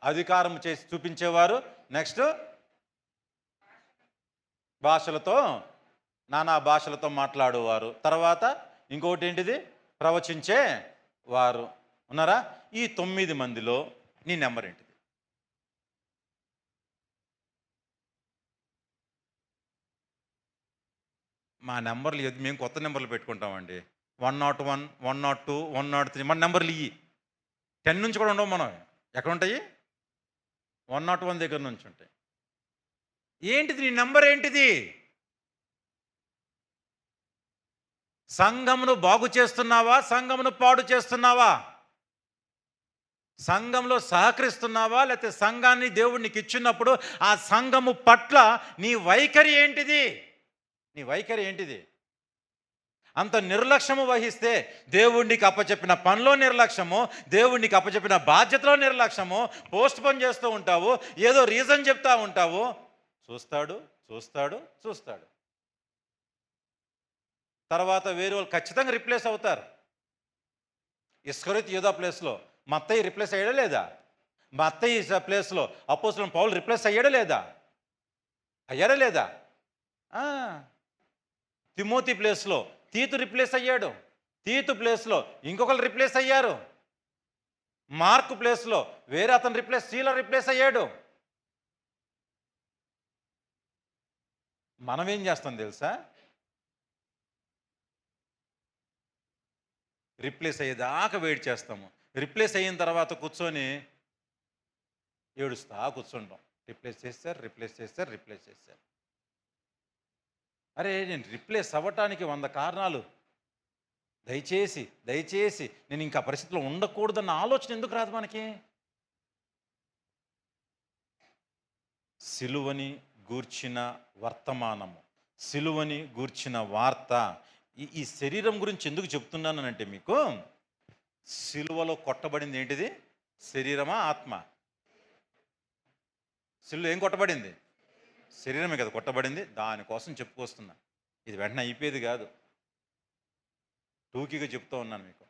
అధికారం చేసి చూపించేవారు, నెక్స్ట్ భాషలతో, నానా భాషలతో మాట్లాడువారు, తర్వాత ఇంకొకటి ఏంటిది, ప్రవచించే వారు ఉన్నారా? ఈ 9 మందిలో నీ నెంబర్ ఏంటిది? మా నెంబర్లు మేము కొత్త నెంబర్లు పెట్టుకుంటామండి. 101, 102, 103 మన నెంబర్లు ఇవి 10 నుంచి కూడా ఉండవు. మనం ఎక్కడ ఉంటాయి? 101 దగ్గర నుంచి ఉంటాయి. ఏంటిది నీ నెంబర్ ఏంటిది? సంఘమును బాగు చేస్తున్నావా? సంఘమును పాడు చేస్తున్నావా? సంఘంలో సహకరిస్తున్నావా? లేకపోతే సంఘాన్ని దేవుడు నీకు ఇచ్చినప్పుడు ఆ సంఘము పట్ల నీ వైఖరి ఏంటిది? నీ వైఖరి ఏంటిది? అంత నిర్లక్ష్యము వహిస్తే దేవుడికి అప్పచెప్పిన పనిలో నిర్లక్ష్యము, దేవుడికి అప్పచెప్పిన బాధ్యతలో నిర్లక్ష్యము, పోస్ట్ పోన్ చేస్తూ ఉంటావు, ఏదో రీజన్ చెప్తా ఉంటావు. చూస్తాడు చూస్తాడు చూస్తాడు, తర్వాత వేరే వాళ్ళు ఖచ్చితంగా రిప్లేస్ అవుతారు. ఇస్కరియోతు యూదా ప్లేస్లో మత్తయి రిప్లేస్ అయ్యాడా లేదా? మత్తయి ప్లేస్లో అపోస్తలుడైన పౌలు రిప్లేస్ అయ్యాడా లేదా? అయ్యాడా లేదా? తిమోతి ప్లేస్లో తీతు రిప్లేస్ అయ్యాడు. తీతు ప్లేస్లో ఇంకొకరు రిప్లేస్ అయ్యారు. మార్కు ప్లేస్లో వేరే అతను సీల రిప్లేస్ అయ్యాడు. మనం ఏం చేస్తాం తెలుసా? రిప్లేస్ అయ్యేదాకా వెయిట్ చేస్తాము. రిప్లేస్ అయిన తర్వాత కూర్చొని ఏడుస్తా కూర్చుంటాం. రిప్లేస్ చేస్తారు. అరే, నేను రిప్లేస్ అవ్వటానికి 100 కారణాలు. దయచేసి నేను ఇంకా పరిస్థితిలో ఉండకూడదన్న ఆలోచన ఎందుకు రాదు మనకి? సిలువని గూర్చిన వర్తమానము, సిలువని గూర్చిన వార్త. ఈ శరీరం గురించి ఎందుకు చెప్తున్నానంటే, మీకు సిలువలో కొట్టబడింది ఏంటిది? శరీరమా ఆత్మ? సిలువ ఏం కొట్టబడింది? శరీరమే కదా కొట్టబడింది. దానికోసం చెప్పుకొస్తున్నా. ఇది వెంటనే అయిపోయేది కాదు, టూకీగా చెప్తూ ఉన్నాను మీకు.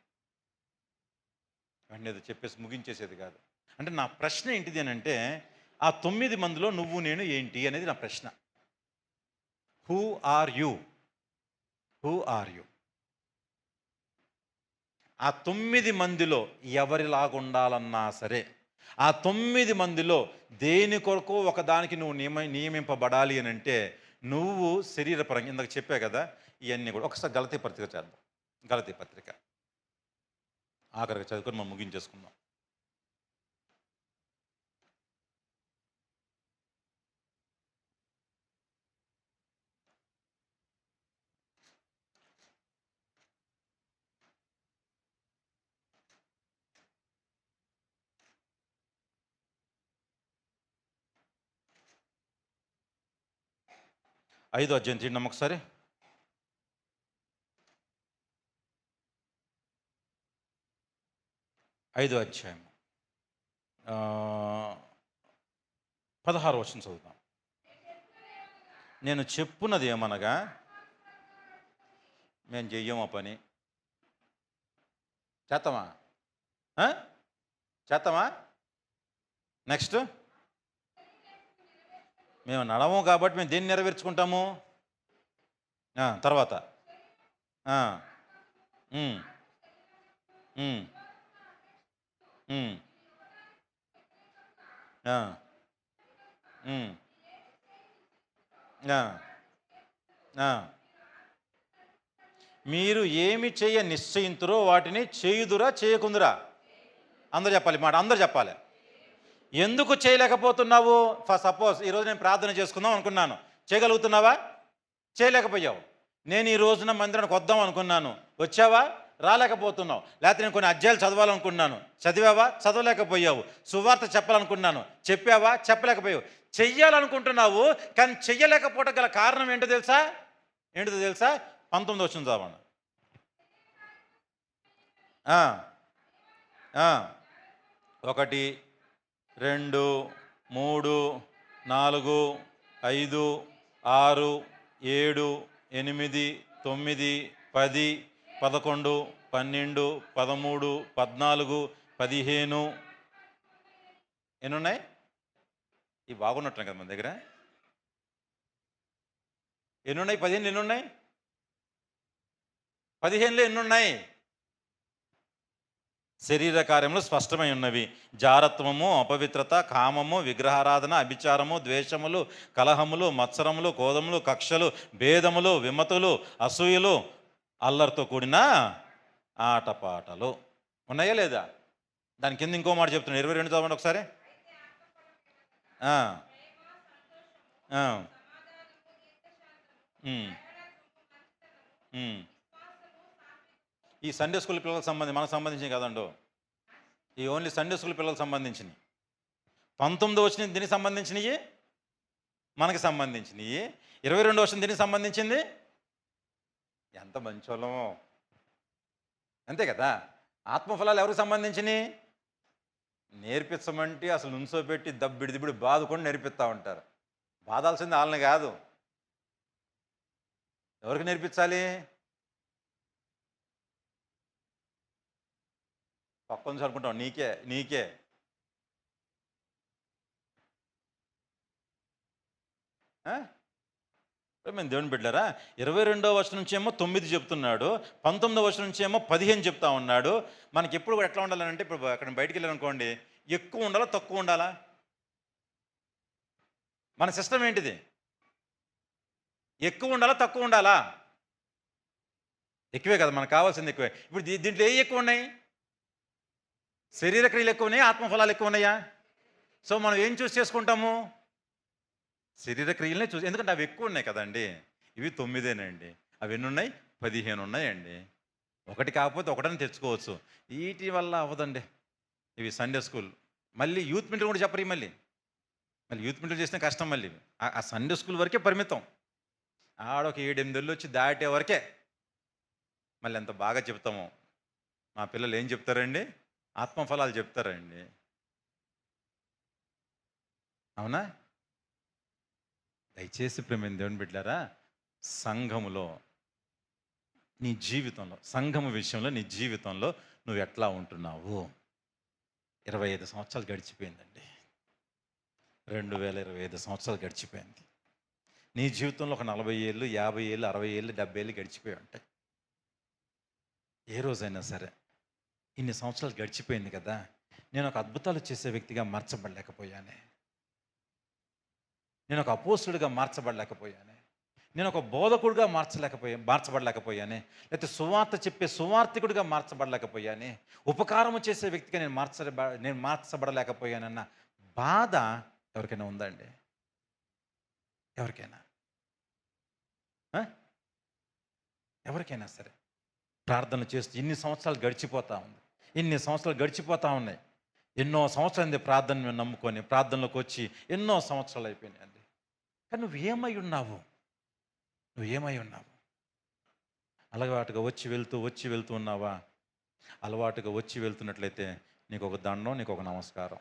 వెంటనే చెప్పేసి ముగించేసేది కాదు. అంటే నా ప్రశ్న ఏంటిది అని అంటే, ఆ 9 మందిలో నువ్వు నేను ఏంటి అనేది నా ప్రశ్న. Who are you? ఆ 9 మందిలో ఎవరిలాగా ఉండాలన్నా సరే, ఆ 9 మందిలో దేని కొరకు ఒకదానికి నువ్వు నియమింపబడాలి అని అంటే, నువ్వు శరీరపరంగా ఇందాక చెప్పా కదా, ఇవన్నీ కూడా ఒకసారి గలతీ పత్రిక చేద్దాం. గలతీ పత్రిక ఆఖరిగా చదువుకొని మనం ముగించేసుకుందాం. ఐదో అధ్యాయం తీయండి ఒకసారి. 5వ అధ్యాయం 16వ వచనం చదువుతాం. నేను చెప్పున్నది ఏమనగా, మేము చెయ్యము ఆ పని. చేస్తామా? నెక్స్ట్, మేము నడము కాబట్టి మేము దేన్ని నెరవేర్చుకుంటాము? తర్వాత మీరు ఏమి చేయ నిశ్చయింతురో వాటిని చేయుదురా చేయకుందురా? అందరూ చెప్పాలి మాట, అందరూ చెప్పాలి. ఎందుకు చేయలేకపోతున్నావు? సపోజ్ ఈరోజు నేను ప్రార్థన చేసుకుందాం అనుకున్నాను, చేయగలుగుతున్నావా? చేయలేకపోయావు. నేను ఈ రోజున మందిరానికి వద్దాం అనుకున్నాను, వచ్చావా? రాలేకపోతున్నావు. లేకపోతే నేను కొన్ని అధ్యాయాలు చదవాలనుకున్నాను, చదివావా? చదవలేకపోయావు. సువార్త చెప్పాలనుకున్నాను, చెప్పావా? చెప్పలేకపోయావు. చెయ్యాలనుకుంటున్నావు కానీ చెయ్యలేకపోవడం గల కారణం ఏంటో తెలుసా? 19వ వచనం చదవండి. 1, 2, 3, 4, 5, 6, 7, 8, 9, 10, 11, 12, 13, 14, 15 ఎన్ని ఉన్నాయి? ఇవి బాగున్నట్టు కదా మన దగ్గర. ఎన్నున్నాయి? 15 ఎన్నున్నాయి? 15లో ఎన్నున్నాయి? శరీర కార్యములు స్పష్టమై ఉన్నవి. జారత్వము, అపవిత్రత, కామము, విగ్రహారాధన, అభిచారము, ద్వేషములు, కలహములు, మత్సరములు, కోదములు, కక్షలు, భేదములు, విమతులు, అసూయలు, అల్లరితో కూడిన ఆటపాటలు ఉన్నాయా లేదా? దాని కింద ఇంకో మాట చెప్తున్నాడు. 22 చదవండి ఒకసారి. ఆ, ఆ, ఉమ్, ఉమ్. ఈ సండే స్కూల్ పిల్లలకు మనకు సంబంధించినవి కదండో. ఈ ఓన్లీ సండే స్కూల్ పిల్లలకు సంబంధించినవి. 19 వచ్చిన దీనికి సంబంధించినవి, మనకి సంబంధించినవి. 22 వచ్చిన దీనికి సంబంధించింది. ఎంత మంచోళ్ళమో, అంతే కదా. ఆత్మఫలాలు ఎవరికి సంబంధించినవి? నేర్పించమంటే అసలు నుంచోబెట్టి దబ్బిడి బాదుకొని నేర్పిస్తూ ఉంటారు. బాధాల్సింది వాళ్ళని కాదు. ఎవరికి నేర్పించాలి? పక్క నుంచి అనుకుంటాం నీకే. మేము దేవుని బిడ్డారా, 22వ వచనం నుంచి ఏమో 9 చెప్తున్నాడు, 19వ వచనం నుంచి ఏమో 15 చెప్తా ఉన్నాడు. మనకి ఎప్పుడు కూడా ఎట్లా ఉండాలంటే, ఇప్పుడు అక్కడ బయటికి వెళ్ళాలనుకోండి, ఎక్కువ ఉండాలా తక్కువ ఉండాలా? మన సిస్టమ్ ఏంటిది? ఎక్కువ ఉండాలా తక్కువ ఉండాలా? ఎక్కువే కదా, మనకు కావాల్సింది ఎక్కువే. ఇప్పుడు దీంట్లో ఏ ఎక్కువ ఉన్నాయి? శరీర క్రియలు ఎక్కువ ఉన్నాయి, ఆత్మఫలాలు ఎక్కువ ఉన్నాయా? సో మనం ఏం చూస్ చేసుకుంటాము? శరీర క్రియలనే చూసి, ఎందుకంటే అవి ఎక్కువ ఉన్నాయి కదండి. ఇవి 9 అవి ఎన్ని ఉన్నాయి? 15 ఉన్నాయండి. ఒకటి కాకపోతే ఒకటని తెచ్చుకోవచ్చు. వీటి వల్ల అవ్వదండి. ఇవి సండే స్కూల్, మళ్ళీ యూత్ మీటింగ్ కూడా చెప్పరు. మళ్ళీ యూత్ మీటింగ్ చేసిన కష్టం. మళ్ళీ ఆ సండే స్కూల్ వరకే పరిమితం. ఆడొక 7-8 వచ్చి దాటే వరకే. మళ్ళీ ఎంత బాగా చెప్తామో. మా పిల్లలు ఏం చెప్తారండి? ఆత్మఫలాలు చెప్తారండి. అవునా? దయచేసి ప్రేమ దేవుని బిడ్డారా, సంఘములో నీ జీవితంలో, సంఘము విషయంలో నీ జీవితంలో నువ్వు ఎట్లా ఉంటున్నావు? 25 సంవత్సరాలు గడిచిపోయిందండి. 2025 సంవత్సరాలు గడిచిపోయింది. నీ జీవితంలో ఒక 40 ఏళ్ళు, 50 ఏళ్ళు, 60 ఏళ్ళు, 70 ఏళ్ళు గడిచిపోయి ఉంటాయి. ఏ రోజైనా సరే ఇన్ని సంవత్సరాలు గడిచిపోయింది కదా, నేను ఒక అద్భుతాలు చేసే వ్యక్తిగా మార్చబడలేకపోయానే, నేను ఒక అపోస్తుడిగా మార్చబడలేకపోయానే, నేను ఒక బోధకుడిగా మార్చబడలేకపోయానే, లేకపోతే సువార్త చెప్పే సువార్థికుడిగా మార్చబడలేకపోయానే, ఉపకారము చేసే వ్యక్తిగా నేను మార్చబడలేకపోయానన్న బాధ ఎవరికైనా ఉందండి? ఎవరికైనా ఎవరికైనా సరే ప్రార్థన చేస్తూ ఇన్ని సంవత్సరాలు గడిచిపోతా ఉన్నాయి. ఎన్నో సంవత్సరాలు ప్రార్థన మేము నమ్ముకొని ప్రార్థనలోకి వచ్చి ఎన్నో సంవత్సరాలు అయిపోయినాయి అండి. కానీ నువ్వేమై ఉన్నావు? అలవాటుగా వచ్చి వెళ్తూ ఉన్నావా? అలవాటుగా వచ్చి వెళ్తున్నట్లయితే నీకు ఒక దండం, నీకు ఒక నమస్కారం.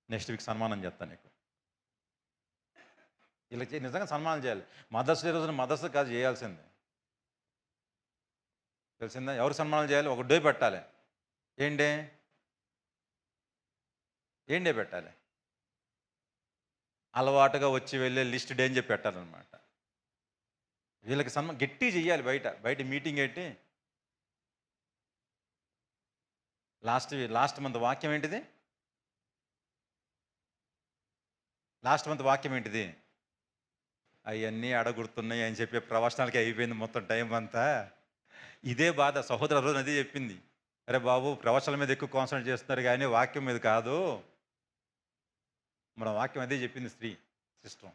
నెక్స్ట్ వీక్ సన్మానం చేస్తాను నీకు. ఇలా నిజంగా సన్మానం చేయాలి. మదర్స్ డే రోజున మదర్స్ కాదు చేయాల్సిందే. తెలిసిందా? ఎవరు సన్మానం చేయాలి? ఒక డే పెట్టాలి. ఏం డే పెట్టాలి? అలవాటుగా వచ్చి వెళ్ళే లిస్ట్ డే అని చెప్పి పెట్టాలన్నమాట. వీళ్ళకి గట్టి చెయ్యాలి. బయట మీటింగ్ పెట్టి లాస్ట్ మంత్ వాక్యం ఏంటిది? అవన్నీ అడగుడుతున్నాయి అని చెప్పి ప్రవచనాలకి అయిపోయింది మొత్తం టైం అంతా. ఇదే బాధ. సహోదరు రోజు అదే చెప్పింది, అరే బాబు ప్రవచనాల మీద ఎక్కువ కాన్సన్ట్రేట్ చేస్తున్నారు కానీ వాక్యం మీద కాదు. మన వాక్యం అదే చెప్పింది సిస్టర్.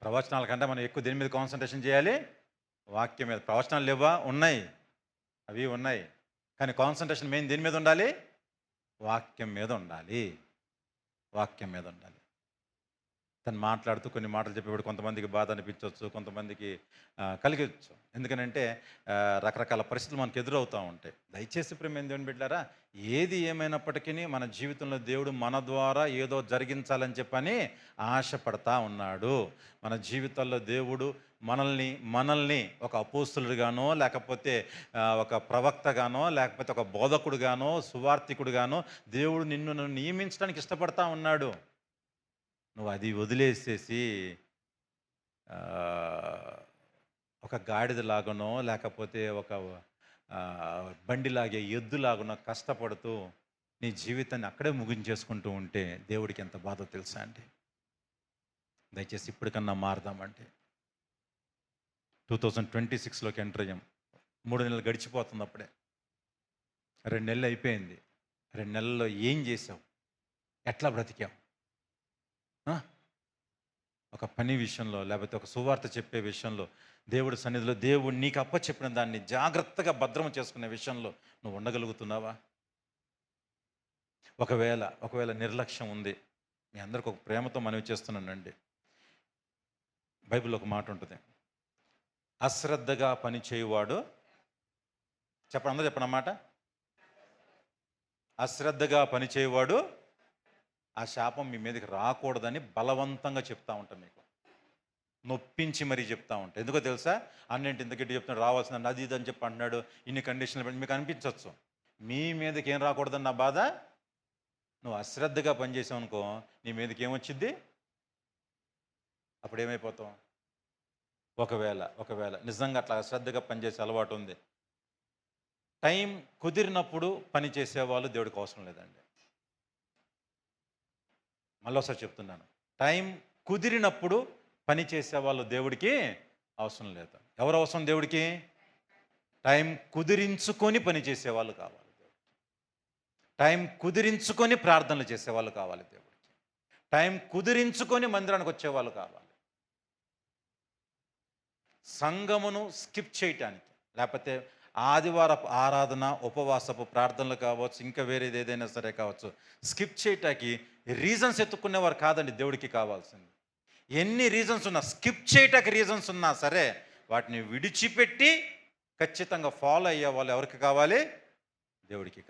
ప్రవచనాల కంటే మనం ఎక్కువ దేని మీద కాన్సన్ట్రేషన్ చేయాలి? వాక్యం మీద. ప్రవచనాలు లేవా? ఉన్నాయి, అవి ఉన్నాయి. కానీ కాన్సన్ట్రేషన్ మెయిన్ దేని మీద ఉండాలి? వాక్యం మీద ఉండాలి. తను మాట్లాడుతూ కొన్ని మాటలు చెప్పేవాడు కొంతమందికి బాధ అనిపించవచ్చు, కొంతమందికి కలిగవచ్చు. ఎందుకనంటే రకరకాల పరిస్థితులు మనకు ఎదురవుతూ ఉంటాయి. దయచేసి ప్రేమ దేవుని బిడ్డారా, ఏది ఏమైనప్పటికీ మన జీవితంలో దేవుడు మన ద్వారా ఏదో జరిగించాలని చెప్పని ఆశపడతా ఉన్నాడు. మన జీవితాల్లో దేవుడు మనల్ని ఒక అపోస్తులుగానో, లేకపోతే ఒక ప్రవక్తగానో, లేకపోతే ఒక బోధకుడుగానో, సువార్థికుడుగానో దేవుడు నన్ను నియమించడానికి ఇష్టపడతా ఉన్నాడు. నువ్వు అది వదిలేసేసి ఆ, ఒక గాడిదలాగానో లేకపోతే ఒక ఆ, బండిలాగే ఎద్దులాగానో కష్టపడుతూ నీ జీవితాన్ని అక్కడే ముగించేసుకుంటూ ఉంటే దేవుడికి ఎంత బాధో తెలుసా అండి. దయచేసి ఇప్పటికన్నా మారదామంటే 2026లోకి ఎంటర్ అయ్యాం. 3 నెలలు గడిచిపోతుంది అప్పుడే. 2 నెలలు అయిపోయింది. 2 నెలల్లో ఏం చేసావు? ఎట్లా బ్రతికావు? ఆ? ఒక పని విషయంలో లేకపోతే ఒక సువార్త చెప్పే విషయంలో దేవుడి సన్నిధిలో దేవుడు నీకు అప్పచెప్పిన దాన్ని జాగ్రత్తగా భద్రం చేసుకునే విషయంలో నువ్వు ఉండగలుగుతున్నావా? ఒకవేళ నిర్లక్ష్యం ఉంది, మీ అందరికి ఒక ప్రేమతో మనవి చేస్తున్నానండి. బైబిల్లో ఒక మాట ఉంటుంది, అశ్రద్ధగా పని చేయువాడు, చెప్పండి అందరూ చెప్పండి అన్నమాట, అశ్రద్ధగా పని చేయువాడు ఆ శాపం మీ మీదకి రాకూడదని బలవంతంగా చెప్తా ఉంటాం, మీకు నొప్పించి మరీ చెప్తా ఉంటా. ఎందుకో తెలుసా? అన్నింటి ఇంత గట్టి చెప్తున్నాడు, రావాల్సిన అది ఇది అని చెప్పి అంటున్నాడు, ఇన్ని కండిషన్లు పెట్టి మీకు అనిపించవచ్చు. మీ మీదకి ఏం రాకూడదని నా బాధ. నువ్వు అశ్రద్ధగా పనిచేసావు అనుకో, నీ మీదకి ఏమొచ్చింది? అప్పుడు ఏమైపోతావు? ఒకవేళ నిజంగా అట్లా అశ్రద్ధగా పనిచేసే అలవాటు ఉంది, టైం కుదిరినప్పుడు పని చేసేవాళ్ళు దేవుడికి అవసరం లేదండి. మళ్ళీ ఒకసారి చెప్తున్నాను, టైం కుదిరినప్పుడు పని చేసేవాళ్ళు దేవుడికి అవసరం లేదు. ఎవరు అవసరం దేవుడికి? టైం కుదిరించుకొని పని చేసేవాళ్ళు కావాలి దేవుడికి. టైం కుదిరించుకొని ప్రార్థనలు చేసేవాళ్ళు కావాలి దేవుడికి. టైం కుదిరించుకొని మందిరానికి వచ్చేవాళ్ళు కావాలి. సంఘమును స్కిప్ చేయటానికి, లేకపోతే ఆదివారపు ఆరాధన, ఉపవాసపు ప్రార్థనలు కావచ్చు, ఇంకా వేరేది ఏదైనా సరే కావచ్చు, స్కిప్ చేయటానికి రీజన్స్ ఎత్తుకునేవారు కాదండి దేవుడికి కావాల్సింది. ఎన్ని రీజన్స్ ఉన్నా, స్కిప్ చేయటానికి రీజన్స్ ఉన్నా సరే వాటిని విడిచిపెట్టి ఖచ్చితంగా ఫాలో అయ్యే వాళ్ళు ఎవరికి కావాలి? దేవుడికి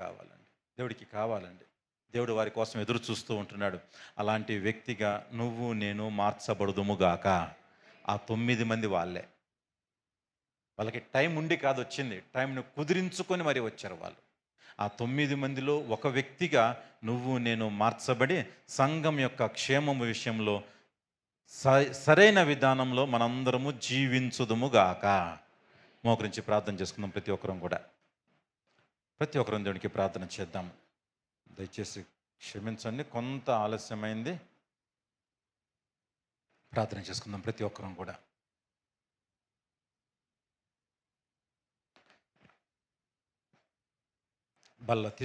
కావాలండి. దేవుడు వారి కోసం ఎదురు చూస్తూ ఉంటున్నాడు. అలాంటి వ్యక్తిగా నువ్వు నేను మార్చబడుదుముగాక. ఆ 9 మంది వాళ్ళకి టైం ఉండి కాదు వచ్చింది, టైంను కుదిరించుకొని మరి వచ్చారు వాళ్ళు. ఆ 9 మందిలో ఒక వ్యక్తిగా నువ్వు నేను మార్చబడి సంఘం యొక్క క్షేమము విషయంలో సరైన విధానంలో మనందరము జీవించుదుముగాక. మోకరించి ప్రార్థన చేసుకుందాం. ప్రతి ఒక్కరం దేవునికి ప్రార్థన చేద్దాం. దయచేసి క్షమించండి, కొంత ఆలస్యమైంది. ప్రార్థన చేసుకుందాం ప్రతి ఒక్కరం కూడా. బల్ల